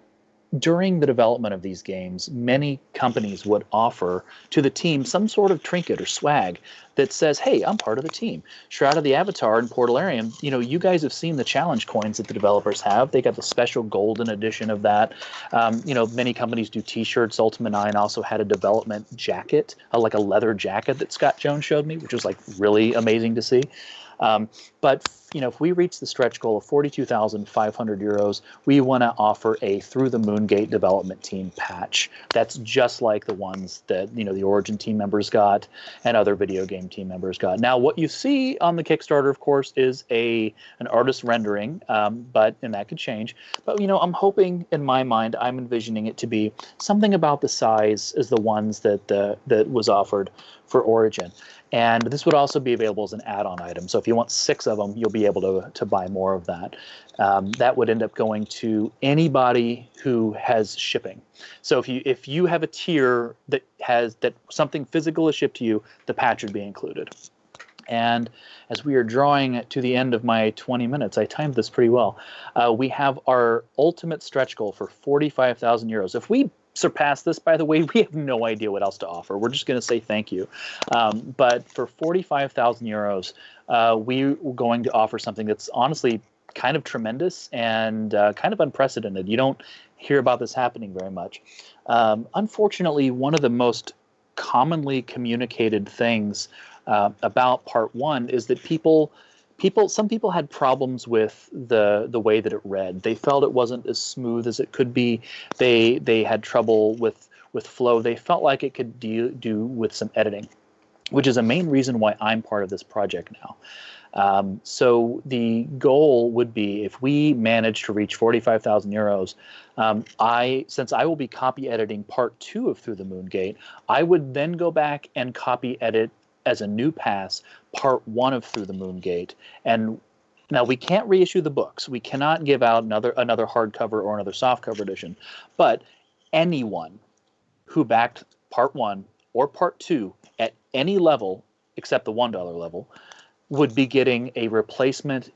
during the development of these games, many companies would offer to the team some sort of trinket or swag that says, hey, I'm part of the team. Shroud of the Avatar and Portalarium, you guys have seen the challenge coins that the developers have. They got the special golden edition of that. Many companies do T-shirts. Ultima 9 also had a development jacket, like a leather jacket that Scott Jones showed me, which was like really amazing to see. But if we reach the stretch goal of 42,500 euros, we want to offer a Through the Moongate development team patch. That's just like the ones that the Origin team members got and other video game team members got. Now, what you see on the Kickstarter, of course, is an artist rendering, and that could change. But I'm hoping, in my mind, I'm envisioning it to be something about the size as the ones that was offered for Origin. And this would also be available as an add-on item. So if you want 6 of them, you'll be able to buy more of that. That would end up going to anybody who has shipping. So if you have a tier that something physical is shipped to you, the patch would be included. And as we are drawing to the end of my 20 minutes, I timed this pretty well. We have our ultimate stretch goal for 45,000 euros. If we surpass this, by the way, we have no idea what else to offer. We're just going to say thank you. But for 45,000 euros, we're going to offer something that's honestly kind of tremendous and kind of unprecedented. You don't hear about this happening very much. Unfortunately, one of the most commonly communicated things about Part 1 is that some people had problems with the way that it read. They felt it wasn't as smooth as it could be. They had trouble with flow. They felt like it could do with some editing, which is a main reason why I'm part of this project now. So the goal would be, if we manage to reach 45,000 euros, since I will be copy editing Part 2 of Through the Moongate, I would then go back and copy edit as a new pass Part 1 of Through the Moongate. And now we can't reissue the books. We cannot give out another hardcover or another softcover edition. But anyone who backed Part 1 or Part 2 at any level except the $1 level would be getting a replacement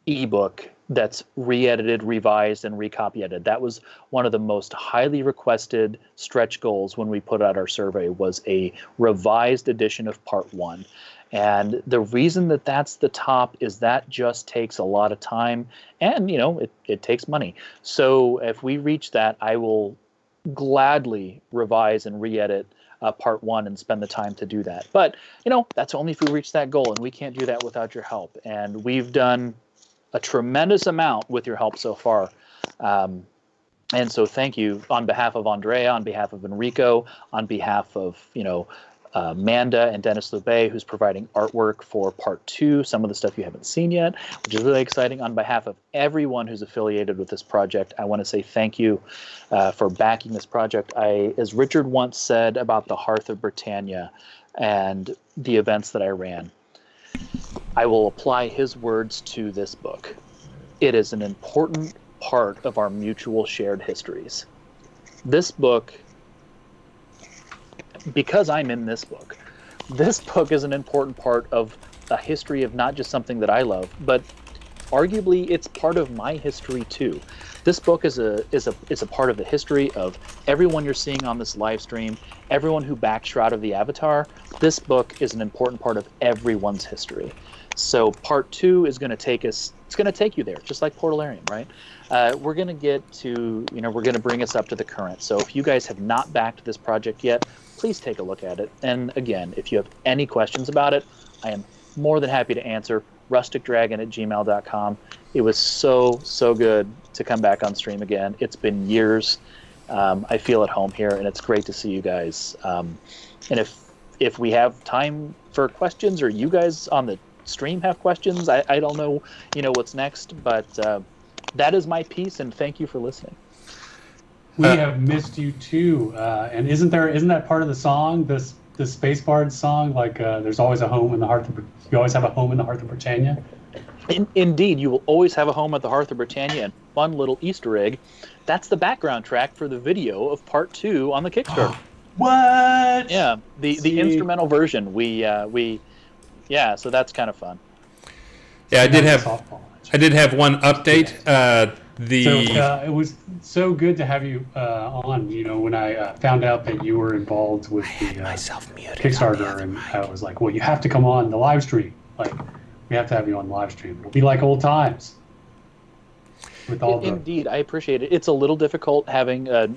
ebook that's re-edited, revised, and recopy edited. That was one of the most highly requested stretch goals when we put out our survey, was a revised edition of Part 1. And the reason that that's the top is that just takes a lot of time, and it takes money. So if we reach that, I will gladly revise and re-edit Part 1 and spend the time to do that. But that's only if we reach that goal, and we can't do that without your help. And we've done a tremendous amount with your help so far. And so thank you on behalf of Andrea, on behalf of Enrico, on behalf of, Manda and Dennis Loubet, who's providing artwork for Part 2, some of the stuff you haven't seen yet, which is really exciting. On behalf of everyone who's affiliated with this project, I want to say thank you for backing this project. As Richard once said about the Hearth of Britannia and the events that I ran, I will apply his words to this book. It is an important part of our mutual shared histories. This book, because I'm in this book is an important part of a history of not just something that I love, but arguably it's part of my history too. This book is a part of the history of everyone you're seeing on this live stream, everyone who backed Shroud of the Avatar. This book is an important part of everyone's history. So part 2 is going to take us. It's going to take you there, just like Portalarium, right? We're going to get to, we're going to bring us up to the current. So if you guys have not backed this project yet, please take a look at it. And again, if you have any questions about it, I am more than happy to answer. rusticdragon@gmail.com. It was so good to come back on stream again. It's been years. I feel at home here, and it's great to see you guys. And if we have time for questions, or you guys on the stream have questions, I don't know what's next, but that is my piece, and thank you for listening. We have missed you too, and isn't that part of the song, the Space Bard song, like there's always a home in the heart of, you always have a home in the heart of Britannia? Indeed, you will always have a home at the Hearth of Britannia. And fun little Easter egg, that's the background track for the video of part 2 on the Kickstarter. What? Yeah, the instrumental version. So that's kind of fun. Yeah, I did have one update. It was so good to have you on. When I found out that you were involved with the Kickstarter, and I was like, well, you have to come on the live stream. Like, we have to have you on the live stream. It'll be like old times. With all Indeed, I appreciate it. It's a little difficult having a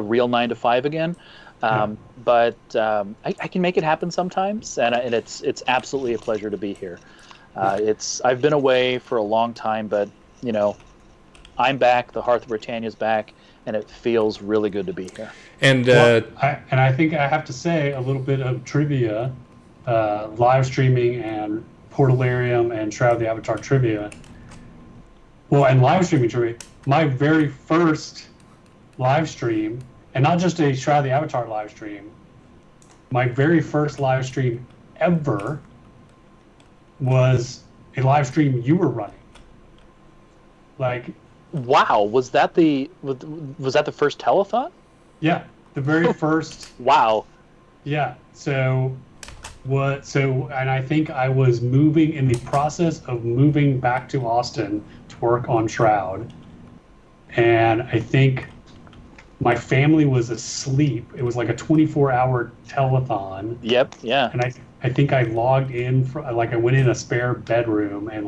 real 9 to 5 again. But I can make it happen sometimes, and it's absolutely a pleasure to be here. I've been away for a long time, but I'm back. The Hearth of Britannia's back, and it feels really good to be here. And I think I have to say a little bit of trivia, live streaming and Portalarium and Shroud of the Avatar trivia. Well, and live streaming trivia. My very first live stream. And not just a Shroud of the Avatar live stream. My very first live stream ever was a live stream you were running. Like, wow, was that the first telethon? Yeah, the very first. Wow. Yeah. So, and I think I was in the process of moving back to Austin to work on Shroud, and I think my family was asleep. It was like a 24-hour telethon. Yep, yeah. And I think I logged in, I went in a spare bedroom and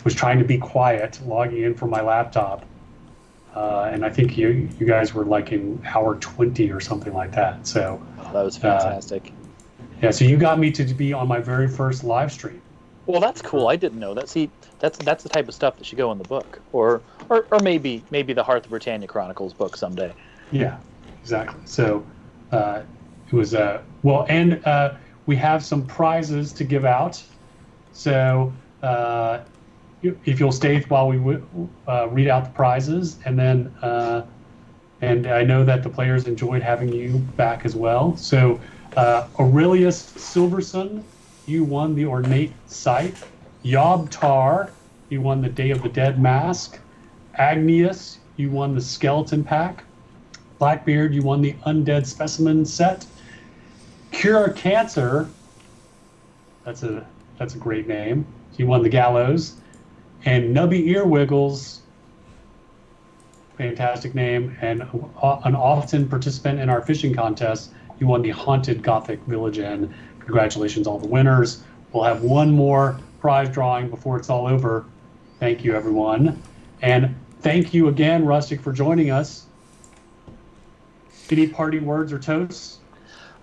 was trying to be quiet, logging in from my laptop. And I think you guys were in hour 20 or something like that. So that was fantastic. Yeah, so you got me to be on my very first live stream. Well, that's cool. I didn't know that. See, that's the type of stuff that should go in the book, or maybe the Hearth of Britannia Chronicles book someday. Yeah, exactly. So it was and we have some prizes to give out. So if you'll stay while we read out the prizes, and then and I know that the players enjoyed having you back as well. So Aurelius Silverson, you won the Ornate Scythe. Yob Tar, you won the Day of the Dead Mask. Agnius, you won the Skeleton Pack. Blackbeard, you won the Undead Specimen set. Cure Cancer, that's a great name. You won the Gallows. And Nubby Earwiggles, fantastic name, and an often participant in our fishing contest, you won the Haunted Gothic Village Inn. Congratulations, all the winners. We'll have one more prize drawing before it's all over. Thank you, everyone. And thank you again, Rustic, for joining us. Any parting words or toasts?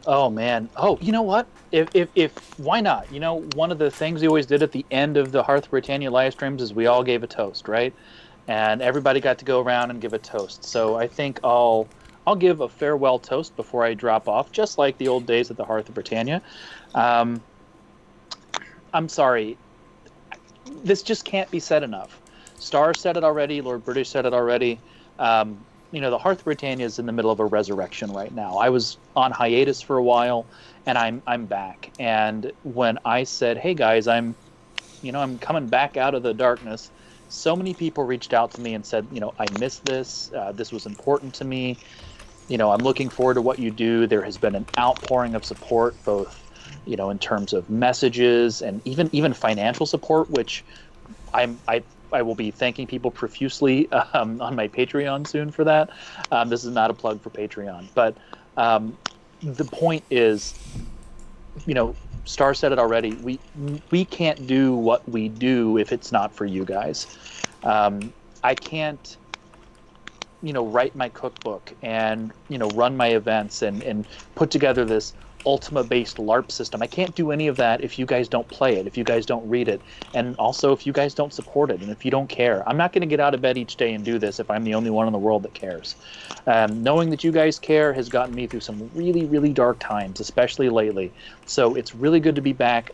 Oh, man. Oh, you know what? If why not? One of the things we always did at the end of the Hearth of Britannia live streams is we all gave a toast, right? And everybody got to go around and give a toast. So I think I'll give a farewell toast before I drop off, just like the old days at the Hearth of Britannia. I'm sorry. This just can't be said enough. Star said it already. Lord British said it already. The Hearth of Britannia is in the middle of a resurrection right now. I was on hiatus for a while, and I'm back. And when I said, "Hey guys, I'm coming back out of the darkness," so many people reached out to me and said, "I missed this. This was important to me. I'm looking forward to what you do." There has been an outpouring of support, both in terms of messages and even financial support, which I will be thanking people profusely on my Patreon soon for that. This is not a plug for Patreon, but the point is, Star said it already. We can't do what we do if it's not for you guys. I can't, write my cookbook and run my events and put together this Ultima-based LARP system. I can't do any of that if you guys don't play it, if you guys don't read it, and also if you guys don't support it, and if you don't care. I'm not going to get out of bed each day and do this if I'm the only one in the world that cares. Knowing that you guys care has gotten me through some really, really dark times, especially lately. So it's really good to be back.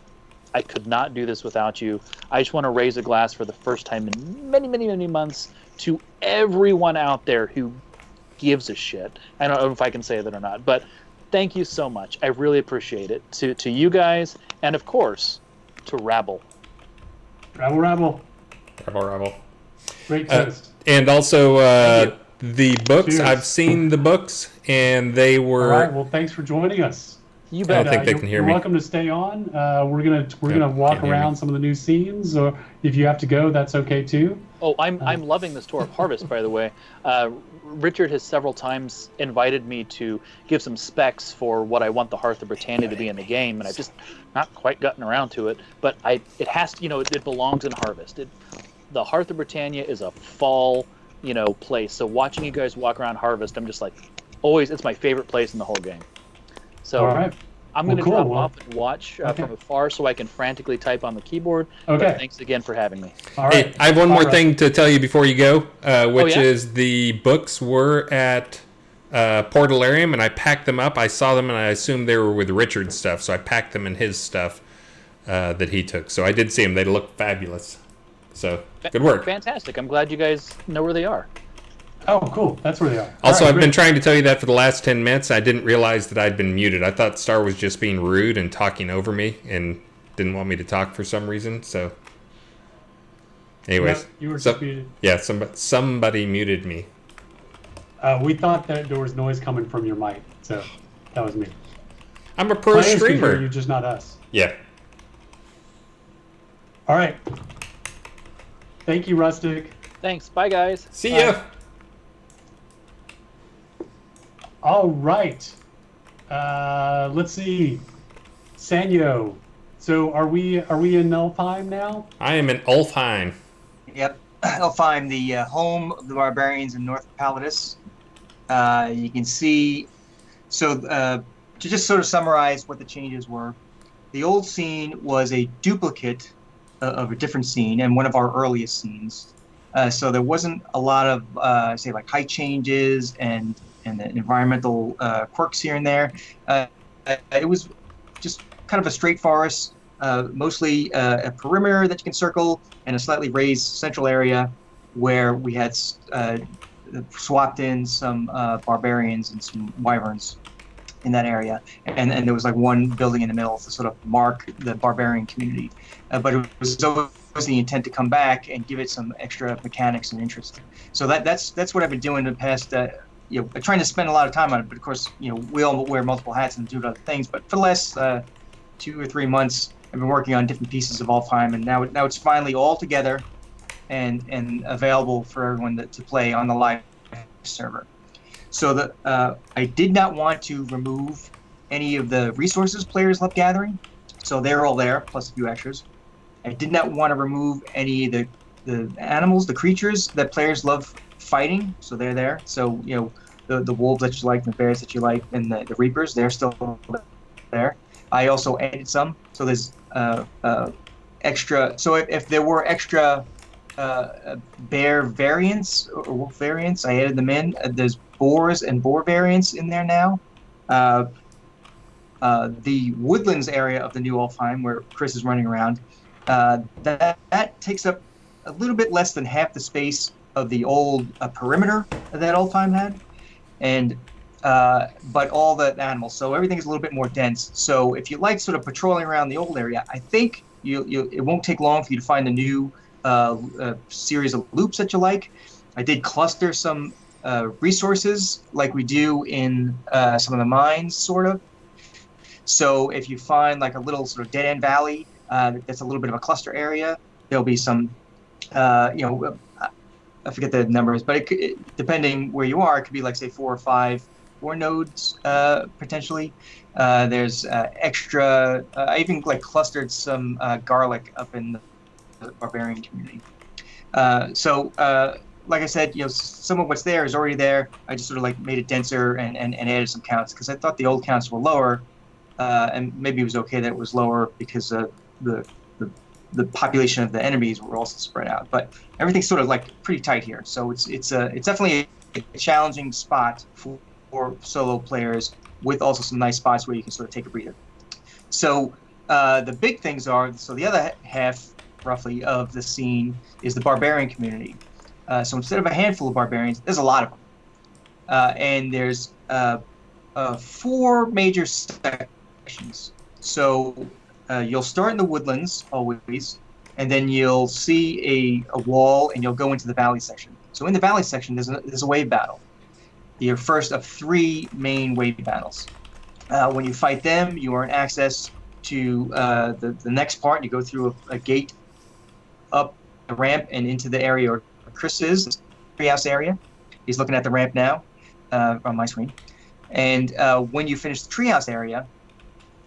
I could not do this without you. I just want to raise a glass for the first time in many, many, many months to everyone out there who gives a shit. I don't know if I can say that or not, but thank you so much. I really appreciate it. To you guys, and of course, to Rabble. Rabble. Great toast. And also the books. Cheers. I've seen the books, and they were. All right. Well, thanks for joining us. You I bet. don't think they can hear You're me. welcome to stay on. We're gonna walk can't hear around me. some of the new scenes, or if you have to go, that's okay too. Oh, I'm loving this tour of Harvest, by the way. Richard has several times invited me to give some specs for what I want the Hearth of Britannia to be in the game, and I've just not quite gotten around to it. But it has to, it belongs in Harvest. The Hearth of Britannia is a fall, place. So watching you guys walk around Harvest, I'm just like, always, it's my favorite place in the whole game. So All right. I'm going to cool. drop Well, off and watch okay. from afar so I can frantically type on the keyboard. Okay. But thanks again for having me. All right. Hey, I have one more Bye, thing to tell you before you go, which yeah? is the books were at Portalarium, and I packed them up. I saw them, and I assumed they were with Richard's stuff, so I packed them in his stuff that he took. So I did see them. They look fabulous. So, good work. Fantastic. I'm glad you guys know where they are. Oh, cool. That's where they are. Also, All right, I've been great. trying to tell you that for the last 10 minutes. I didn't realize that I'd been muted. I thought Star was just being rude and talking over me and didn't want me to talk for some reason. So, anyways. Yep, you were just muted. Yeah, somebody muted me. We thought that there was noise coming from your mic, so that was me. I'm a pro Players can hear streamer. you, just not us. Yeah. All right. Thank you, Rustic. Thanks. Bye, guys. See Bye. ya. All right. Let's see. Sanyo. So are we in Nulfheim now? I am in Ulfheim. Yep. Elfheim, the home of the barbarians in North Palladis. You can see, so to just sort of summarize what the changes were, the old scene was a duplicate of a different scene and one of our earliest scenes. So there wasn't a lot of, say, like height changes and the environmental quirks here and there. It was just kind of a straight forest, mostly a perimeter that you can circle and a slightly raised central area where we had swapped in some barbarians and some wyverns in that area. And there was like one building in the middle to sort of mark the barbarian community. But it was always the intent to come back and give it some extra mechanics and interest. So that's what I've been doing in the past, trying to spend a lot of time on it. But of course, we all wear multiple hats and do other things. But for the last 2 or 3 months, I've been working on different pieces of Ulfheim, and now it's finally all together and available for everyone to play on the live server. So I did not want to remove any of the resources players love gathering, so they're all there, plus a few extras. I did not want to remove any of the animals, the creatures that players love fighting, so they're there. So the wolves that you like, the bears that you like, and the reapers, they're still there. I also added some, so there's extra. So if there were extra bear variants or wolf variants, I added them in. There's boars and boar variants in there now. The woodlands area of the new Ulfheim, where Chris is running around, that takes up a little bit less than half the space of the old perimeter that Ulfheim had, and but all the animals. So everything is a little bit more dense. So if you like sort of patrolling around the old area, I think it won't take long for you to find a new series of loops that you like. I did cluster some resources like we do in some of the mines, sort of. So if you find like a little sort of dead-end valley that's a little bit of a cluster area, there'll be some I forget the numbers, but depending where you are, it could be like say 4 or 5 war nodes potentially. There's extra. I even like clustered some garlic up in the barbarian community. Like I said, some of what's there is already there. I just sort of like made it denser and added some counts because I thought the old counts were lower, and maybe it was okay that it was lower because the population of the enemies were also spread out. But everything's sort of like pretty tight here, so it's definitely a challenging spot for solo players with also some nice spots where you can sort of take a breather. So the big things are the other half roughly of the scene is the barbarian community. So instead of a handful of barbarians, there's a lot of them. And there's 4 major sections. So you'll start in the woodlands always, and then you'll see a wall, and you'll go into the valley section. So in the valley section, there's a wave battle. Your first of 3 main wave battles. When you fight them, you earn access to the next part. You go through a gate up the ramp and into the area where Chris is, the treehouse area. He's looking at the ramp now on my screen. And when you finish the treehouse area,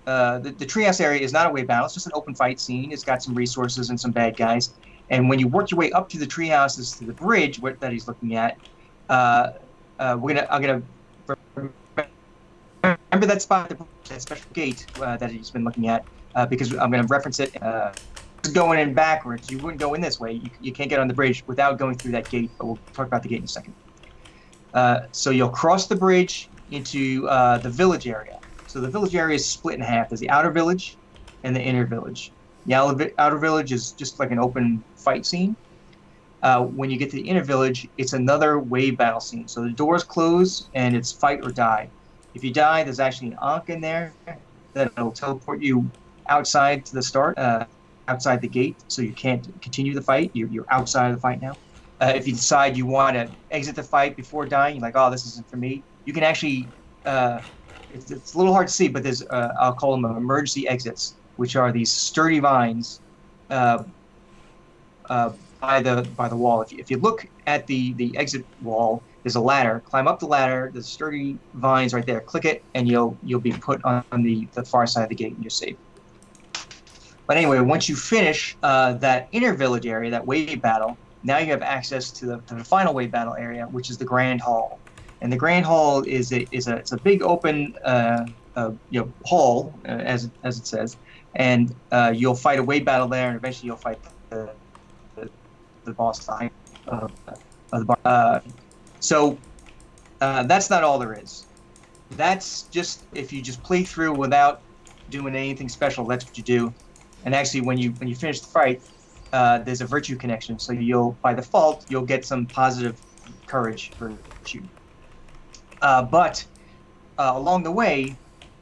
the treehouse area is not a wave battle. It's just an open fight scene. It's got some resources and some bad guys. And when you work your way up to the treehouses to the bridge that he's looking at, I'm gonna remember that spot, that special gate that he's been looking at, because I'm gonna reference it. Going in backwards, you wouldn't go in this way. You can't get on the bridge without going through that gate. But we'll talk about the gate in a second. So you'll cross the bridge into the village area. So the village area is split in half. There's the outer village and the inner village. The outer village is just like an open fight scene. When you get to the inner village, it's another wave battle scene. So the doors close and it's fight or die. If you die, there's actually an Ankh in there that'll teleport you outside to the start, outside the gate, so you can't continue the fight. You're outside of the fight now. If you decide you want to exit the fight before dying, you're like, oh, this isn't for me, you can actually, it's a little hard to see, but there's, I'll call them emergency exits, which are these sturdy vines by the wall. If you look at the exit wall, there's a ladder. Climb up the ladder. There's sturdy vines right there. Click it, and you'll be put on the far side of the gate, and you're safe. But anyway, once you finish that inner village area, that wave battle, now you have access to the final wave battle area, which is the Grand Hall. And the Grand Hall it's a big open hall, as it says, and you'll fight a wave battle there, and eventually you'll fight the boss of the bar. So that's not all there is. That's just if you just play through without doing anything special. That's what you do. And actually, when you finish the fight, there's a virtue connection. So by default you'll get some positive courage virtue. But along the way,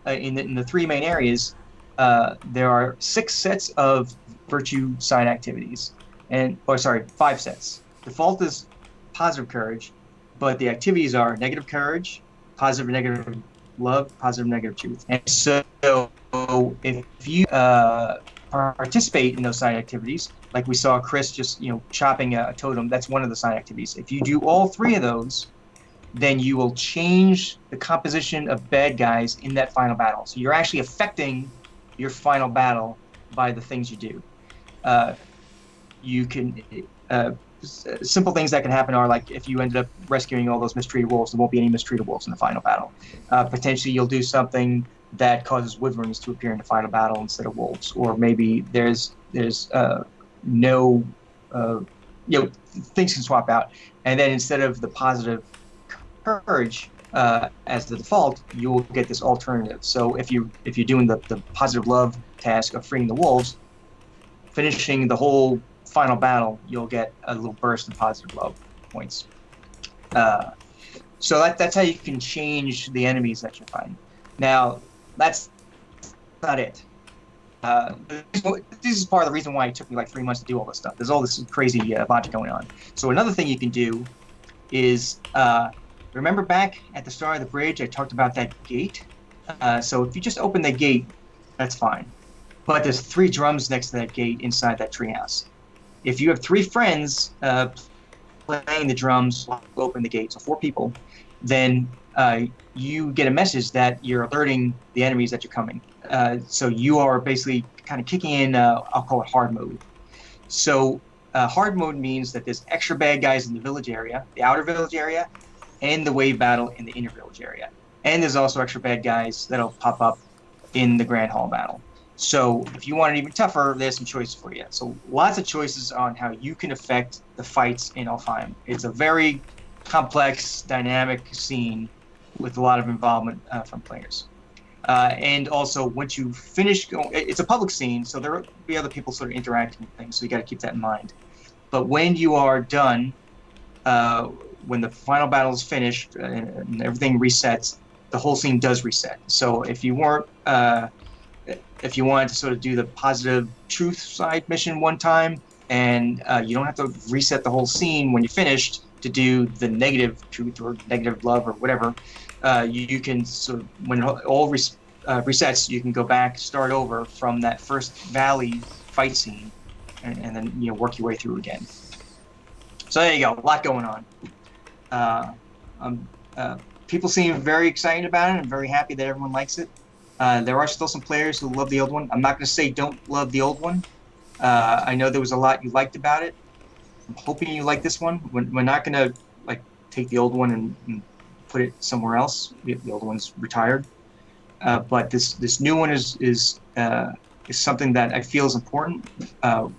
in the 3 main areas, there are 6 sets of virtue side activities, 5 sets. Default is positive courage, but the activities are negative courage, positive and negative love, positive and negative truth. And so if you participate in those side activities, like we saw Chris just chopping a totem, that's one of the side activities. If you do all 3 of those, then you will change the composition of bad guys in that final battle. So you're actually affecting your final battle by the things you do. You can simple things that can happen are like if you ended up rescuing all those mistreated wolves, there won't be any mistreated wolves in the final battle. Potentially you'll do something that causes wyverns to appear in the final battle instead of wolves, or maybe there's no things can swap out, and then instead of the positive courage as the default, you will get this alternative. So if you're doing the positive love task of freeing the wolves, finishing the whole final battle, you'll get a little burst of positive love points. So that's how you can change the enemies that you're fighting. Now, that's not it. This is part of the reason why it took me like 3 months to do all this stuff. There's all this crazy logic going on. So another thing you can do is, remember back at the start of the bridge, I talked about that gate? So if you just open the gate, that's fine. But there's 3 drums next to that gate inside that treehouse. if you have 3 friends playing the drums while you open the gate, so 4 people, then you get a message that you're alerting the enemies that you're coming. So you are basically kind of kicking in, I'll call it hard mode. So hard mode means that there's extra bad guys in the village area, the outer village area, and the wave battle in the inner village area. And there's also extra bad guys that'll pop up in the Grand Hall battle. So if you want it even tougher, there's some choices for you. So lots of choices on how you can affect the fights in Alfheim. It's a very complex, dynamic scene with a lot of involvement from players. And also, once you finish, it's a public scene, so there will be other people sort of interacting with things, so you got to keep that in mind. But when you are done, when the final battle is finished and everything resets, the whole scene does reset. So if you weren't, if you wanted to sort of do the positive truth side mission one time, and you don't have to reset the whole scene when you're finished to do the negative truth or negative love or whatever, you can sort of, when it all resets, you can go back, start over from that first valley fight scene, and then work your way through again. So there you go, a lot going on. People seem very excited about it. I'm very happy that everyone likes it. There are still some players who love the old one. I'm not going to say don't love the old one. I know there was a lot you liked about it. I'm hoping you like this one. We're not going to take the old one and put it somewhere else. The old one's retired. But this new one is something that I feel is important.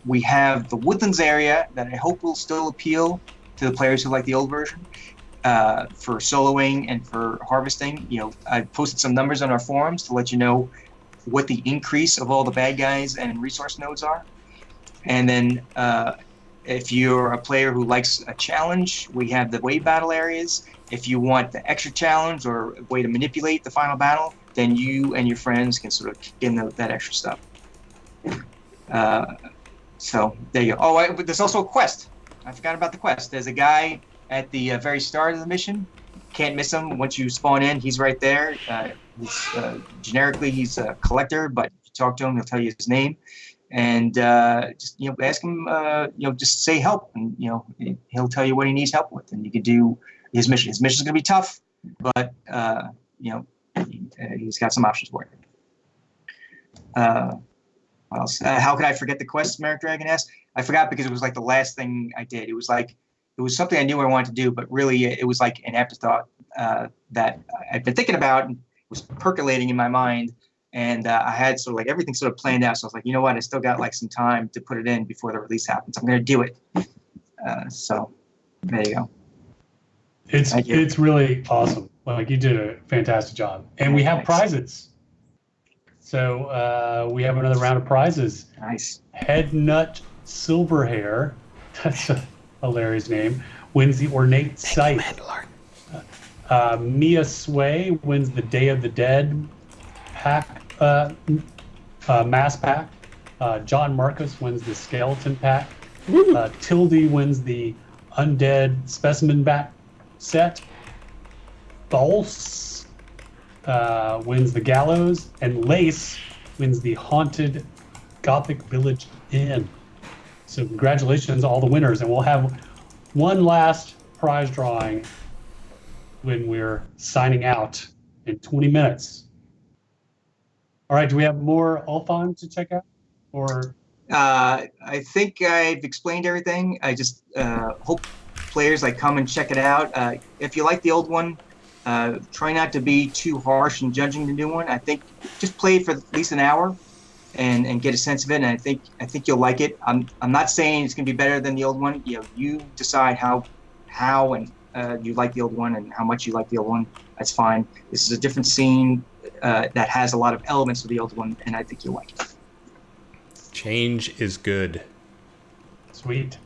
We have the Woodlands area that I hope will still appeal to the players who like the old version. For soloing and for harvesting, I posted some numbers on our forums to let you know what the increase of all the bad guys and resource nodes are. And then if you're a player who likes a challenge, we have the wave battle areas. If you want the extra challenge or a way to manipulate the final battle, then you and your friends can sort of kick in that extra stuff. So there you go. Oh, there's also a quest. I forgot about the quest. There's a guy at the very start of the mission. Can't miss him. Once you spawn in, he's right there. Generically, he's a collector, but if you talk to him, he'll tell you his name. And just ask him, just say help, and he'll tell you what he needs help with, and you can do his mission. His mission's gonna be tough, but he's got some options for you. What else? How could I forget the quest? Merrick Dragon asked. I forgot because it was like the last thing I did. It was something I knew I wanted to do, but really it was like an afterthought that I'd been thinking about and was percolating in my mind. And I had sort of everything sort of planned out. So I was like, you know what? I still got some time to put it in before the release happens. I'm going to do it. So there you go. It's really awesome. You did a fantastic job. And we have prizes. So we have another round of prizes. Nice. Head Nut Silverhair. That's a hilarious name. Wins the Ornate Scythe. Mia Sway wins the Day of the Dead pack, mass pack. John Marcus wins the Skeleton pack. Tildy wins the Undead Specimen Bat set. Balse wins the Gallows. And Lace wins the Haunted Gothic Village Inn. So congratulations to all the winners, and we'll have one last prize drawing when we're signing out in 20 minutes. All right, do we have more Alfheim to check out? Or I think I've explained everything. I just hope players come and check it out. If you like the old one, try not to be too harsh in judging the new one. I think just play it for at least an hour and get a sense of it, and I think you'll like it. I'm not saying it's going to be better than the old one. You decide how and you like the old one and how much you like the old one. That's fine. This is a different scene that has a lot of elements of the old one, and I think you'll like it. Change is good. Sweet.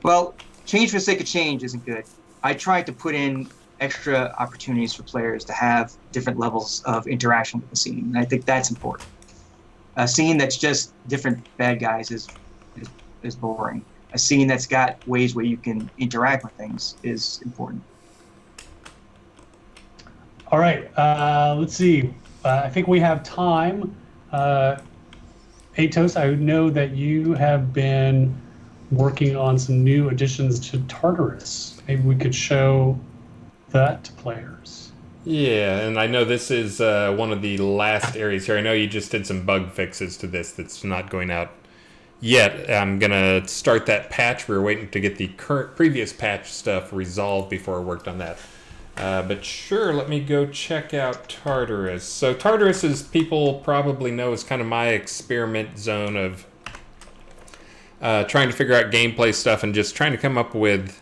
Well, change for the sake of change isn't good. I tried to put in extra opportunities for players to have different levels of interaction with the scene, and I think that's important. A scene that's just different bad guys is boring. A scene that's got ways where you can interact with things is important. All right, let's see. I think we have time. Atos, I know that you have been working on some new additions to Tartarus. Maybe we could show that to players. Yeah, and I know this is one of the last areas here. I know you just did some bug fixes to this that's not going out yet. I'm going to start that patch. We were waiting to get the previous patch stuff resolved before I worked on that. But sure, let me go check out Tartarus. So Tartarus, as people probably know, is kind of my experiment zone of trying to figure out gameplay stuff and just trying to come up with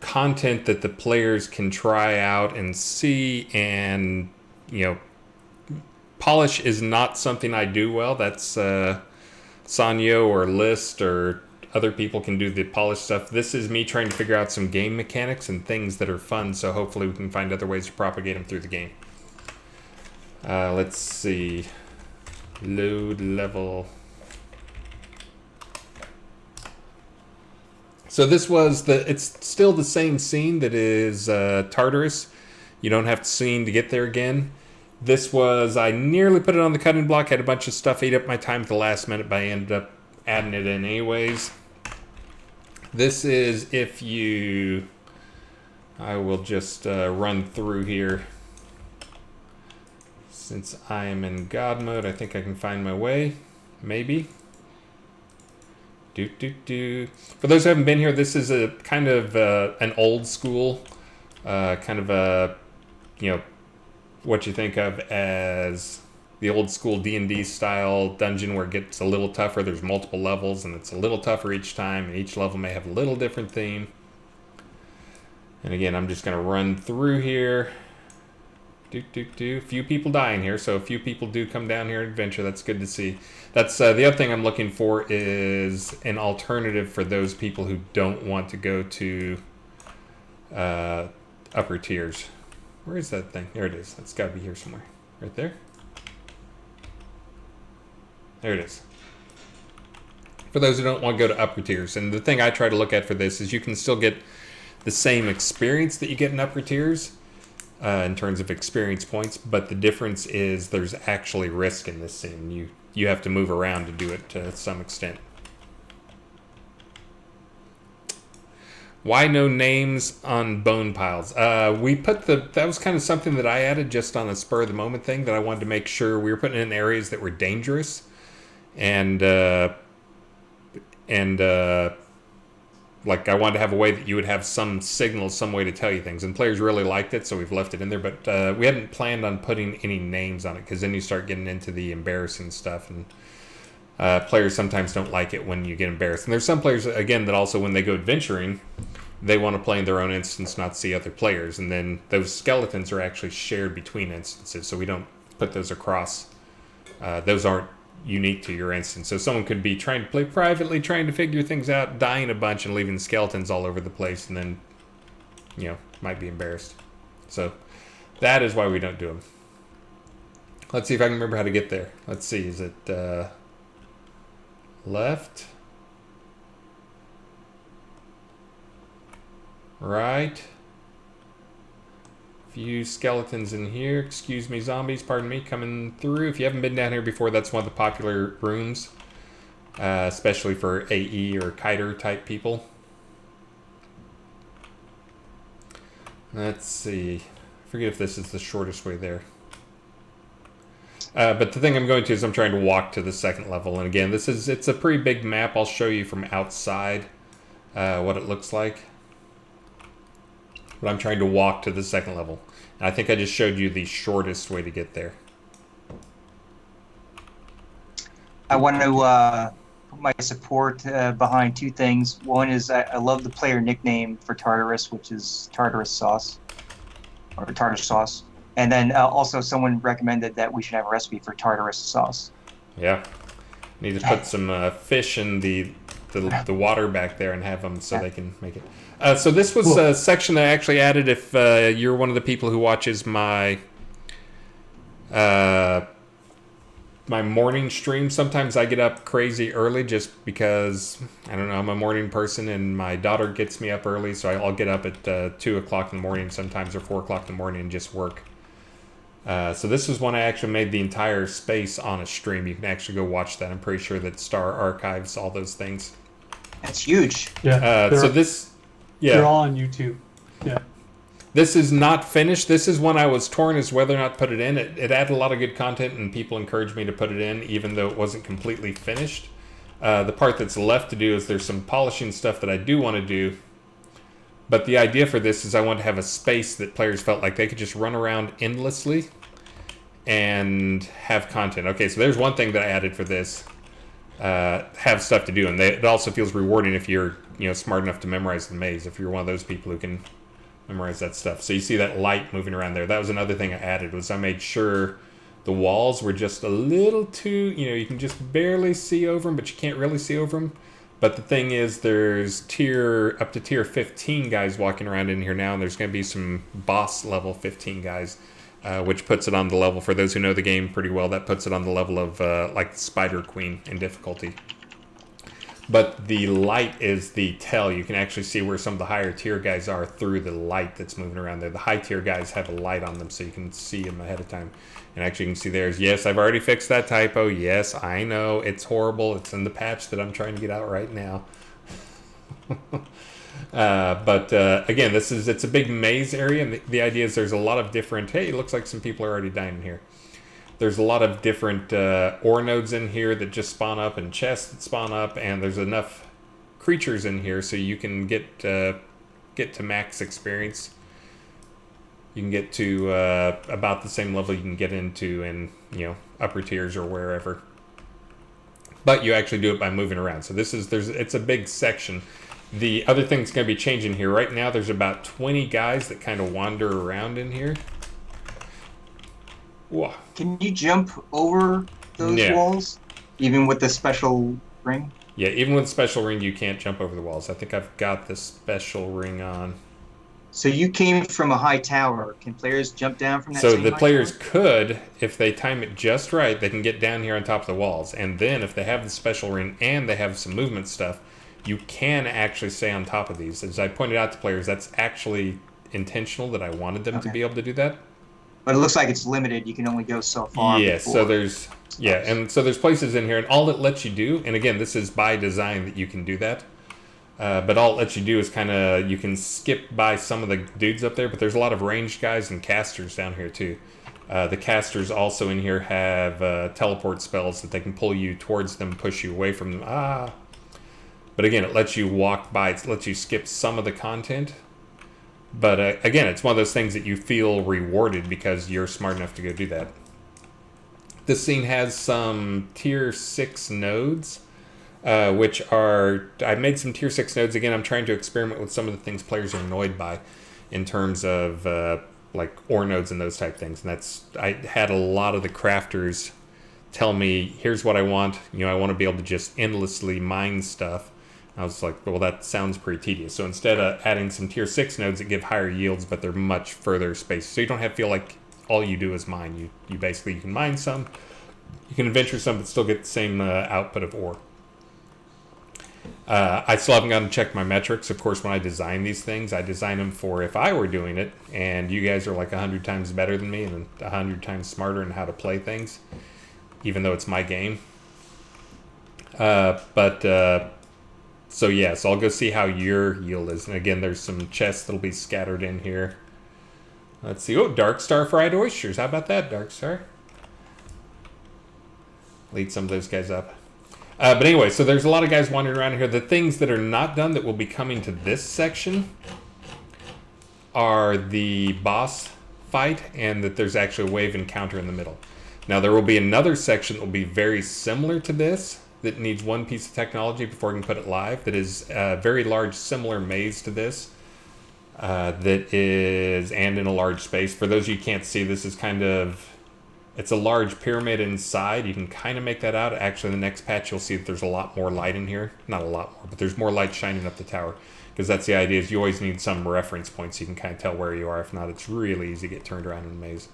content that the players can try out and see. And, you know, polish is not something I do well. That's Sanyo or List or other people can do the polish stuff. This is me trying to figure out some game mechanics and things that are fun, so hopefully we can find other ways to propagate them through the game. Let's see. Load level. So this was it's still the same scene that is Tartarus. You don't have to scene to get there again. This was, I nearly put it on the cutting block, had a bunch of stuff ate up my time at the last minute, but I ended up adding it in anyways. This is if you, I will just run through here. Since I am in God mode, I think I can find my way, maybe. For those who haven't been here, this is a kind of an old school, kind of a, you know, what you think of as the old school D&D style dungeon where it gets a little tougher. There's multiple levels and it's a little tougher each time, and each level may have a little different theme. And again, I'm just going to run through here. Few people dying here, so a few people do come down here and adventure. That's good to see. That's the other thing I'm looking for is an alternative for those people who don't want to go to upper tiers. Where is that thing? There it is. It's got to be here somewhere. Right there. There it is. For those who don't want to go to upper tiers. And the thing I try to look at for this is you can still get the same experience that you get in upper tiers in terms of experience points, but the difference is there's actually risk in this scene. You have to move around to do it to some extent. Why no names on bone piles? We put that was kind of something that I added just on a spur of the moment thing that I wanted to make sure we were putting in areas that were dangerous, and like I wanted to have a way that you would have some signal, some way to tell you things, and players really liked it, so we've left it in there. But we hadn't planned on putting any names on it because then you start getting into the embarrassing stuff, and players sometimes don't like it when you get embarrassed. And there's some players, again, that also when they go adventuring, they want to play in their own instance, not see other players. And then those skeletons are actually shared between instances, so we don't put those across. Those aren't unique to your instance. So someone could be trying to play privately, trying to figure things out, dying a bunch and leaving skeletons all over the place, and then, you know, might be embarrassed. So that is why we don't do them. Let's see if I can remember how to get there. Let's see, is it left, right, few skeletons in here. Excuse me, zombies, pardon me, coming through. If you haven't been down here before, that's one of the popular rooms, especially for AE or kiter type people. Let's see, I forget if this is the shortest way there. But the thing I'm going to is I'm trying to walk to the second level. And again, it's a pretty big map. I'll show you from outside what it looks like. But I'm trying to walk to the second level. And I think I just showed you the shortest way to get there. I want to put my support behind two things. One is I love the player nickname for Tartarus, which is Tartarus Sauce, or Tartar Sauce. And then also someone recommended that we should have a recipe for Tartarus sauce. Yeah. Need to put some fish in the water back there and have them so they can make it. So this was a section that I actually added if you're one of the people who watches my my morning stream. Sometimes I get up crazy early just because, I don't know, I'm a morning person and my daughter gets me up early, so I'll get up at 2 o'clock in the morning sometimes, or 4 o'clock in the morning, and just work. So this is when I actually made the entire space on a stream. You can actually go watch that. I'm pretty sure that Star archives all those things. That's huge. Yeah. They're all on YouTube. Yeah. This is not finished. This is when I was torn as whether or not to put it in. It added a lot of good content, and people encouraged me to put it in, even though it wasn't completely finished. The part that's left to do is there's some polishing stuff that I do want to do. But the idea for this is I want to have a space that players felt like they could just run around endlessly and have content. Okay, so there's one thing that I added for this. Have stuff to do, and it also feels rewarding if you're smart enough to memorize the maze, if you're one of those people who can memorize that stuff. So you see that light moving around there. That was another thing I added, was I made sure the walls were just a little too, you can just barely see over them, but you can't really see over them. But the thing is, there's up to tier 15 guys walking around in here now, and there's going to be some boss level 15 guys, which puts it on the level, for those who know the game pretty well, that puts it on the level of like Spider Queen in difficulty. But the light is the tell. You can actually see where some of the higher tier guys are through the light that's moving around there. The high tier guys have a light on them, so you can see them ahead of time. And actually you can see there's, yes, I've already fixed that typo. Yes, I know, it's horrible. It's in the patch that I'm trying to get out right now. But again, it's a big maze area, and the idea is there's a lot of different, hey, it looks like some people are already dying in here. There's a lot of different ore nodes in here that just spawn up, and chests that spawn up, and there's enough creatures in here so you can get to max experience. You can get to about the same level you can get into in upper tiers or wherever. But you actually do it by moving around. So it's a big section. The other thing that's going to be changing here right now, there's about 20 guys that kind of wander around in here. Whoa. Can you jump over those walls, even with the special ring? Yeah, even with the special ring, you can't jump over the walls. I think I've got the special ring on. So you came from a high tower. Can players jump down from that? So the players could, if they time it just right, they can get down here on top of the walls. And then if they have the special ring and they have some movement stuff, you can actually stay on top of these. As I pointed out to players, that's actually intentional, that I wanted them to be able to do that. But it looks like it's limited. You can only go so far. Yeah, so there's places in here, and all it lets you do, and again, this is by design that you can do that. But all it lets you do is you can skip by some of the dudes up there, but there's a lot of ranged guys and casters down here too. The casters also in here have teleport spells that they can pull you towards them, push you away from them. But again, it lets you walk by, it lets you skip some of the content. But again, it's one of those things that you feel rewarded because you're smart enough to go do that. This scene has some tier 6 nodes, which are... I made some tier 6 nodes. Again, I'm trying to experiment with some of the things players are annoyed by in terms of like ore nodes and those type things. And I had a lot of the crafters tell me, here's what I want. I want to be able to just endlessly mine stuff. I was like, well, that sounds pretty tedious. So instead of adding some tier 6 nodes that give higher yields, but they're much further spaced. So you don't have to feel like all you do is mine. You basically, you can mine some, you can adventure some, but still get the same output of ore. I still haven't gotten to check my metrics. Of course, when I design these things, I design them for if I were doing it, and you guys are like 100 times better than me and 100 times smarter in how to play things, even though it's my game. So yeah, so I'll go see how your yield is. And again, there's some chests that'll be scattered in here. Let's see. Oh, Dark Star fried oysters. How about that, Dark Star? Lead some of those guys up. But anyway, so there's a lot of guys wandering around here. The things that are not done that will be coming to this section are the boss fight, and that there's actually a wave encounter in the middle. Now, there will be another section that will be very similar to this, that needs one piece of technology before we can put it live, that is a very large similar maze to this, and in a large space. For those of you who can't see, this is it's a large pyramid inside. You can kind of make that out. Actually, in the next patch, you'll see that there's a lot more light in here. Not a lot more, but there's more light shining up the tower, because that's the idea, is you always need some reference points so you can kind of tell where you are. If not, it's really easy to get turned around in a maze.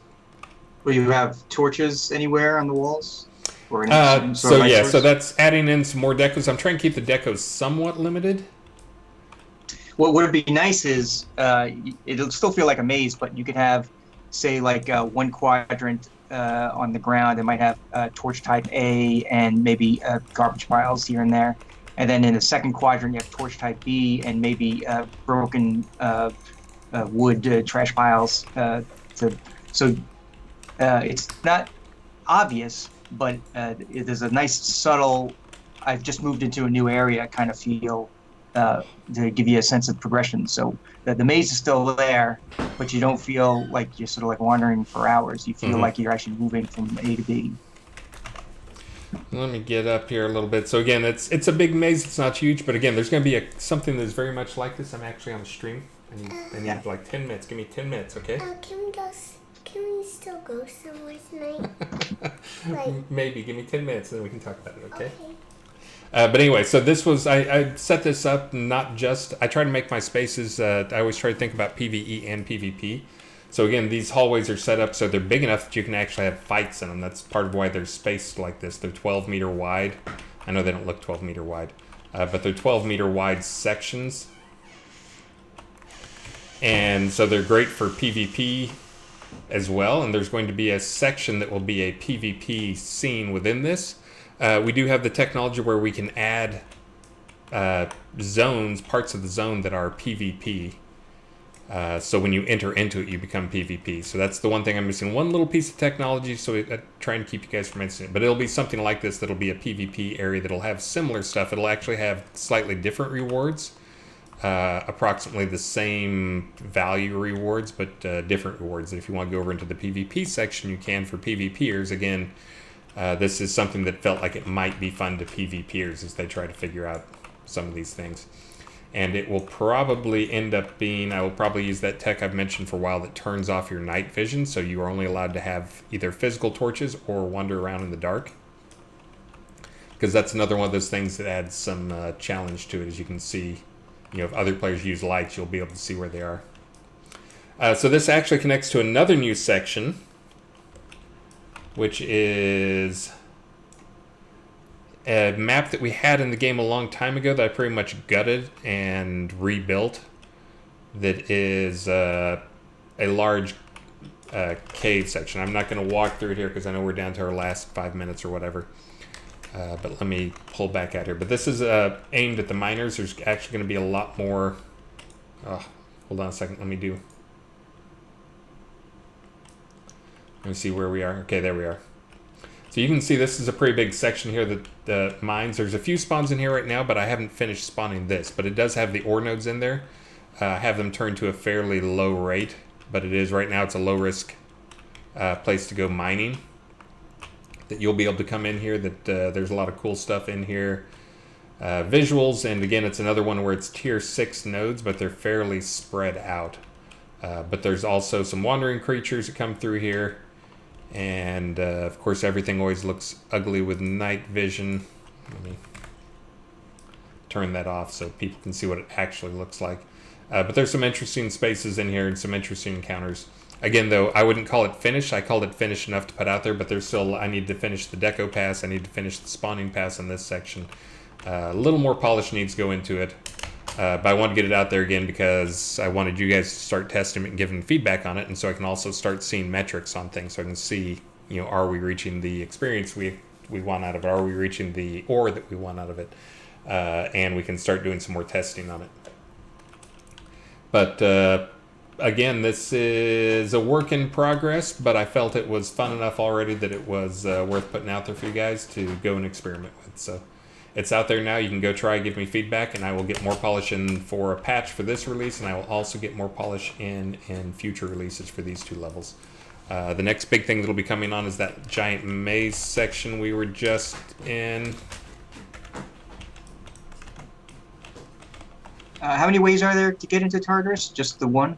Will you have torches anywhere on the walls? So that's adding in some more decos. I'm trying to keep the decos somewhat limited. What would be nice is it'll still feel like a maze, but you could have say like one quadrant on the ground, it might have torch type A and maybe garbage piles here and there. And then in the second quadrant, you have torch type B and maybe broken wood trash piles. So it's not obvious, but there's a nice subtle, I've just moved into a new area kind of feel to give you a sense of progression. So the maze is still there, but you don't feel like you're sort of like wandering for hours. You feel like you're actually moving from A to B. Let me get up here a little bit. So again, it's a big maze. It's not huge, but again, there's going to be something that's very much like this. I'm actually on the stream. I need like 10 minutes. Give me 10 minutes, okay? Can we still go somewhere tonight? Maybe. Give me 10 minutes and then we can talk about it, okay? But anyway, so this was, I set this up not just, I try to make my spaces, I always try to think about PvE and PvP. So again, these hallways are set up so they're big enough that you can actually have fights in them. That's part of why they're spaced like this. They're 12 meter wide. I know they don't look 12 meter wide, but they're 12 meter wide sections. And so they're great for PvP as well. And there's going to be a section that will be a PvP scene within this. We do have the technology where we can add zones, parts of the zone that are PvP. So when you enter into it, you become PvP. So that's the one thing I'm missing. One little piece of technology, so I'm trying to keep you guys from missing it. But it'll be something like this that'll be a PvP area that'll have similar stuff. It'll actually have slightly different rewards. Approximately the same value rewards, but different rewards. And if you want to go over into the PvP section, you can for PvPers. Again, this is something that felt like it might be fun to PvPers as they try to figure out some of these things. And it will probably end up being, I will probably use that tech I've mentioned for a while that turns off your night vision, so you are only allowed to have either physical torches or wander around in the dark. Because that's another one of those things that adds some challenge to it. As you can see, you know, if other players use lights, you'll be able to see where they are. So this actually connects to another new section, which is a map that we had in the game a long time ago that I pretty much gutted and rebuilt. That is a large cave section. I'm not going to walk through it here because I know we're down to our last 5 minutes or whatever. But let me pull back out here. But this is aimed at the miners. There's actually going to be a lot more. Hold on a second. Let me see where we are. Okay, there we are. So you can see this is a pretty big section here, the mines. There's a few spawns in here right now, but I haven't finished spawning this. But it does have the ore nodes in there. I have them turned to a fairly low rate, but it is right now it's a low risk place to go mining. That you'll be able to come in here, that there's a lot of cool stuff in here. Visuals, and again, it's another one where it's tier 6 nodes, but they're fairly spread out. But there's also some wandering creatures that come through here. And of course, everything always looks ugly with night vision. Let me turn that off so people can see what it actually looks like. But there's some interesting spaces in here and some interesting encounters. Again, though, I wouldn't call it finished. I called it finished enough to put out there, but there's still, I need to finish the deco pass. I need to finish the spawning pass on this section. A little more polish needs to go into it. But I want to get it out there again because I wanted you guys to start testing it and giving feedback on it, and so I can also start seeing metrics on things, so I can see, you know, are we reaching the experience we want out of it? Are we reaching the ore that we want out of it? And we can start doing some more testing on it. But again, this is a work in progress, but I felt it was fun enough already that it was worth putting out there for you guys to go and experiment with. So it's out there now. You can go try, give me feedback, and I will get more polish in for a patch for this release, and I will also get more polish in future releases for these two levels. The next big thing that will be coming on is that giant maze section we were just in. How many ways are there to get into Tartarus? Just the one?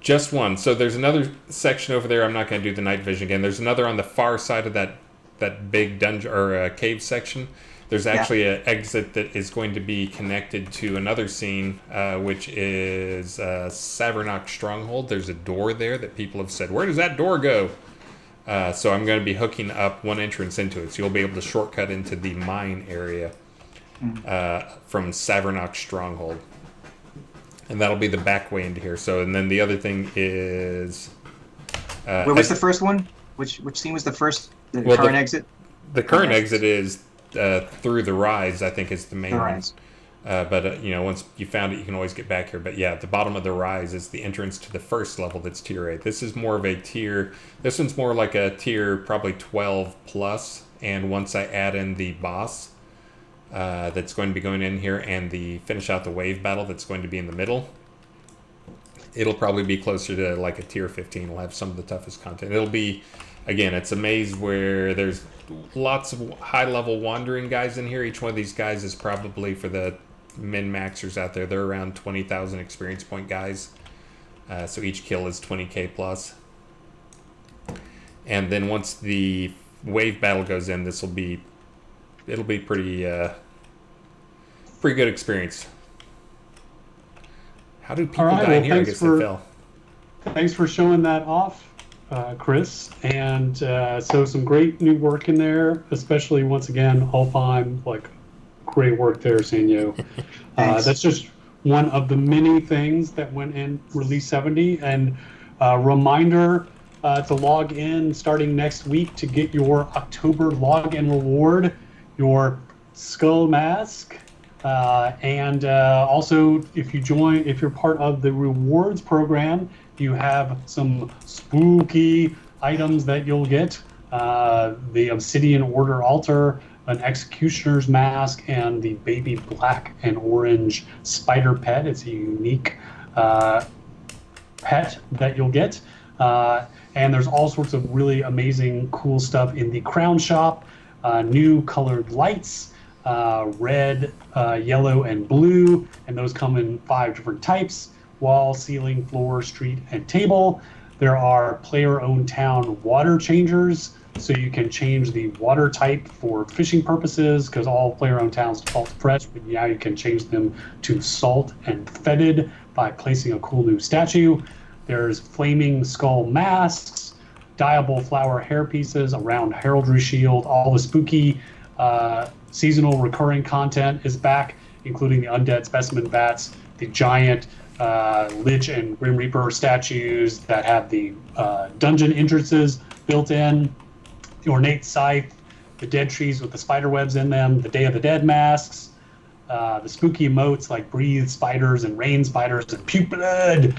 Just one. So there's another section over there. I'm not going to do the night vision again. There's another on the far side of that big dungeon or cave section. There's actually an exit that is going to be connected to another scene, which is Savernok Stronghold. There's a door there that people have said, where does that door go? So I'm going to be hooking up one entrance into it. So you'll be able to shortcut into the mine area from Savernok Stronghold. And that'll be the back way into here. So, and then the other thing is, Where was the first one? Which scene was the first? The well, current exit? The current exit is through the rise, I think, is the main one. But once you found it, you can always get back here. But yeah, at the bottom of the rise is the entrance to the first level that's tier 8. This is more of a tier... This one's more like a tier probably 12 plus. And once I add in the boss that's going to be going in here and the finish out the wave battle that's going to be in the middle, it'll probably be closer to like a tier 15. It'll have some of the toughest content. It'll be... Again, it's a maze where there's lots of high-level wandering guys in here. Each one of these guys is probably, for the min-maxers out there, they're around 20,000 experience point guys. So each kill is 20k plus. And then once the wave battle goes in, it'll be pretty good experience. How do people die in here? I guess they fell. Thanks for showing that off, Chris. And so some great new work in there, especially once again, Alfheim, like great work there, Sanyo. That's just one of the many things that went in release 70. And reminder to log in starting next week to get your October login reward, your skull mask. And also, if you're part of the rewards program, you have some spooky items that you'll get. The Obsidian Order Altar, an Executioner's Mask, and the baby black and orange spider pet. It's a unique pet that you'll get. And there's all sorts of really amazing, cool stuff in the Crown Shop. New colored lights, red, yellow, and blue, and those come in 5 different types: wall, ceiling, floor, street, and table. There are player-owned town water changers, so you can change the water type for fishing purposes, because all player-owned towns default to fresh, but now you can change them to salt and fetid by placing a cool new statue. There's flaming skull masks, dyeable flower hair pieces, a round heraldry shield. All the spooky seasonal recurring content is back, including the undead specimen bats, the giant Lich and Grim Reaper statues that have the dungeon entrances built in, the ornate scythe, the dead trees with the spider webs in them, the Day of the Dead masks, the spooky emotes like breathe spiders and rain spiders and puke blood,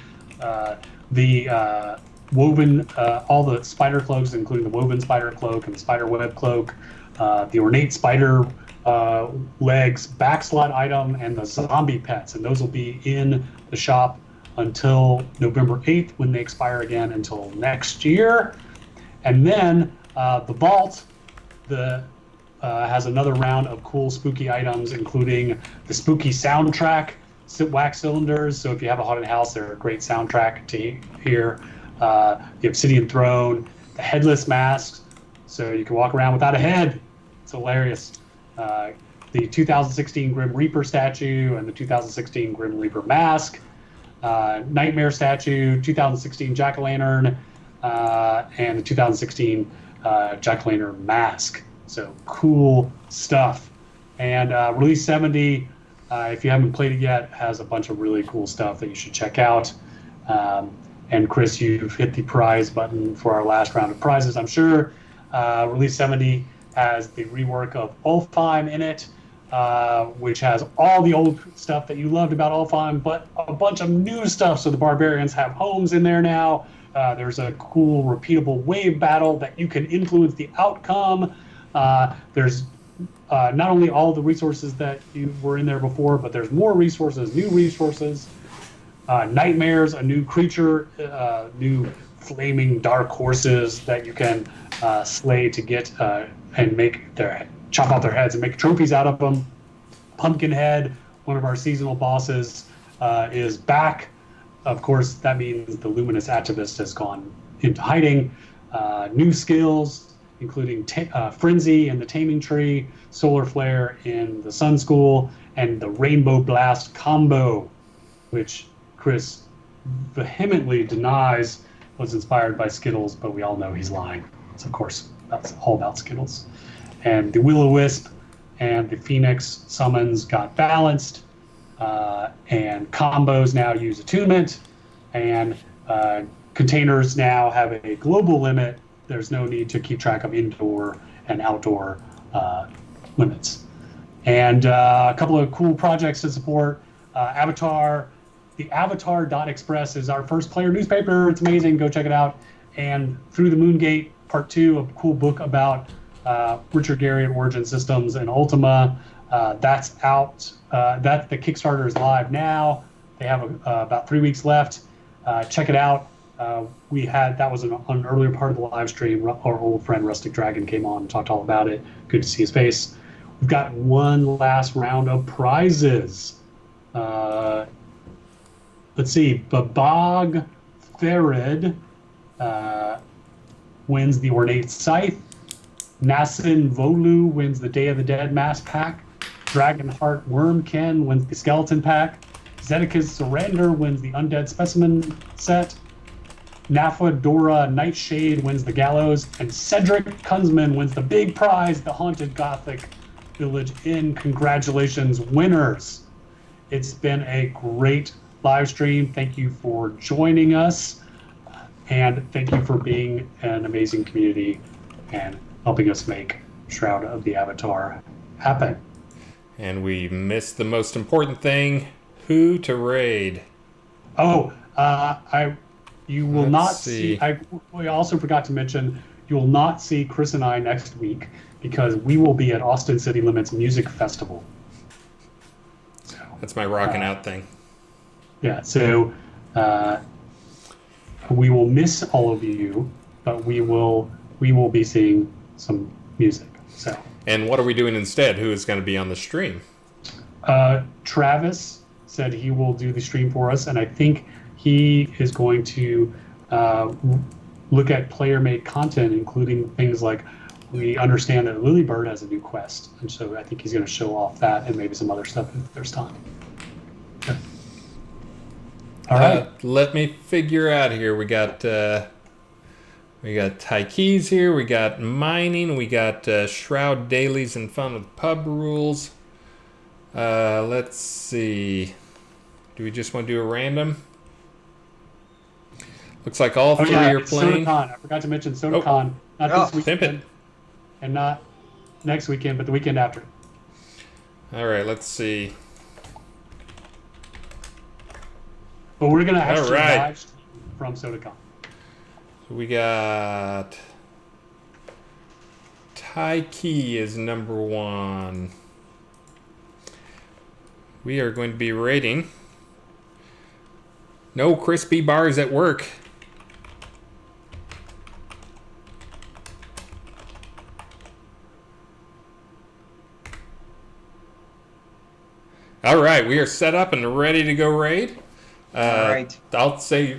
the woven, all the spider cloaks, including the woven spider cloak and the spider web cloak, the ornate spider legs backslot item, and the zombie pets. And those will be in the shop until November 8th, when they expire again until next year. And then the vault has another round of cool spooky items, including the spooky soundtrack wax cylinders. So if you have a haunted house, they're a great soundtrack to hear. The obsidian throne, the headless masks, so you can walk around without a head. It's hilarious. The 2016 Grim Reaper statue and the 2016 Grim Reaper mask, Nightmare statue, 2016 Jack-o'-lantern, and the 2016 Jack-o'-lantern mask. So cool stuff. And Release 70, if you haven't played it yet, has a bunch of really cool stuff that you should check out. And Chris, you've hit the prize button for our last round of prizes, I'm sure. Release 70 has the rework of Alfheim in it, which has all the old stuff that you loved about Alfheim, but a bunch of new stuff. So the barbarians have homes in there now. There's a cool repeatable wave battle that you can influence the outcome. There's not only all the resources that you were in there before, but there's more resources, new resources. Nightmares, a new creature, new flaming dark horses that you can slay to get and chop off their heads and make trophies out of them. Pumpkinhead, one of our seasonal bosses, is back. Of course, that means the Luminous Activist has gone into hiding. New skills, including Frenzy in the Taming Tree, Solar Flare in the Sun School, and the Rainbow Blast combo, which Chris vehemently denies was inspired by Skittles, but we all know he's lying. So, of course, that's all about Skittles. And the Will-O-Wisp and the Phoenix summons got balanced, and combos now use attunement, and containers now have a global limit. There's no need to keep track of indoor and outdoor limits. And a couple of cool projects to support. Avatar, the Avatar.Express is our first player newspaper. It's amazing. Go check it out. And Through the Moongate, Part 2, a cool book about Richard Garriott Origin Systems and Ultima. That's out. The Kickstarter is live now. They have about 3 weeks left. Check it out. That was an earlier part of the live stream. Our old friend Rustic Dragon came on and talked all about it. Good to see his face. We've got one last round of prizes. Let's see. Babag Farid wins the Ornate Scythe. Nassin Volu wins the Day of the Dead Mass Pack. Dragonheart Wormkin wins the Skeleton Pack. Zedek's Surrender wins the Undead Specimen set. Nafadora Nightshade wins the Gallows. And Cedric Kunzman wins the big prize, the Haunted Gothic Village Inn. Congratulations, winners. It's been a great live stream. Thank you for joining us. And thank you for being an amazing community and helping us make Shroud of the Avatar happen. And we missed the most important thing, who to raid. Oh, you will not see. We also forgot to mention, you will not see Chris and I next week because we will be at Austin City Limits Music Festival. So, that's my rocking out thing. Yeah, so we will miss all of you, but we will be seeing some music. So. And what are we doing instead? Who is going to be on the stream? Travis said he will do the stream for us, and I think he is going to look at player-made content, including things like we understand that Lilybird has a new quest, and so I think he's going to show off that and maybe some other stuff if there's time. Yeah. All right. Let me figure out here. We got Tykees here. We got mining. We got Shroud dailies and fun with pub rules. Let's see. Do we just want to do a random? Looks like all three are playing. SodaCon. I forgot to mention SodaCon. Not this weekend. And not next weekend, but the weekend after. All right, let's see. But we're going to actually live stream from SodaCon. We got Taiki is number 1. We are going to be rating. No crispy bars at work. All right, we are set up and ready to go raid. All right. I'll say,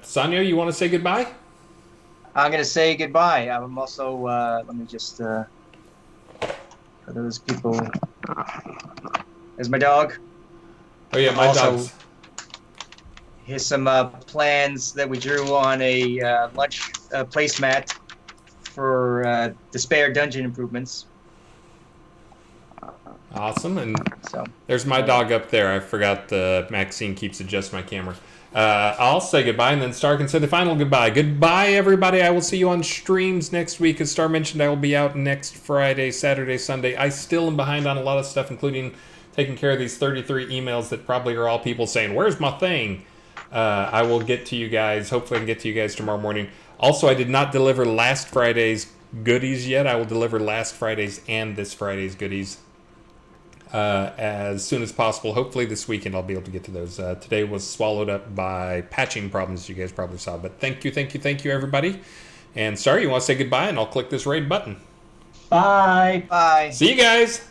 Sanyo, you want to say goodbye? I'm going to say goodbye. I'm also, let me just, for those people, there's my dog. Oh yeah, my dog's. Here's some plans that we drew on a lunch placemat for Despair dungeon improvements. Awesome, and so there's my dog up there. I forgot Maxine keeps adjusting my camera. I'll say goodbye, and then Star can say the final goodbye. Goodbye, everybody. I will see you on streams next week. As Star mentioned, I will be out next Friday, Saturday, Sunday. I still am behind on a lot of stuff, including taking care of these 33 emails that probably are all people saying, where's my thing? I will get to you guys. Hopefully I can get to you guys tomorrow morning. Also, I did not deliver last Friday's goodies yet. I will deliver last Friday's and this Friday's goodies as soon as possible. Hopefully this weekend I'll be able to get to those. Today was swallowed up by patching problems, you guys probably saw. But thank you, everybody. And Star, you want to say goodbye, and I'll click this raid button. Bye. Bye. See you guys.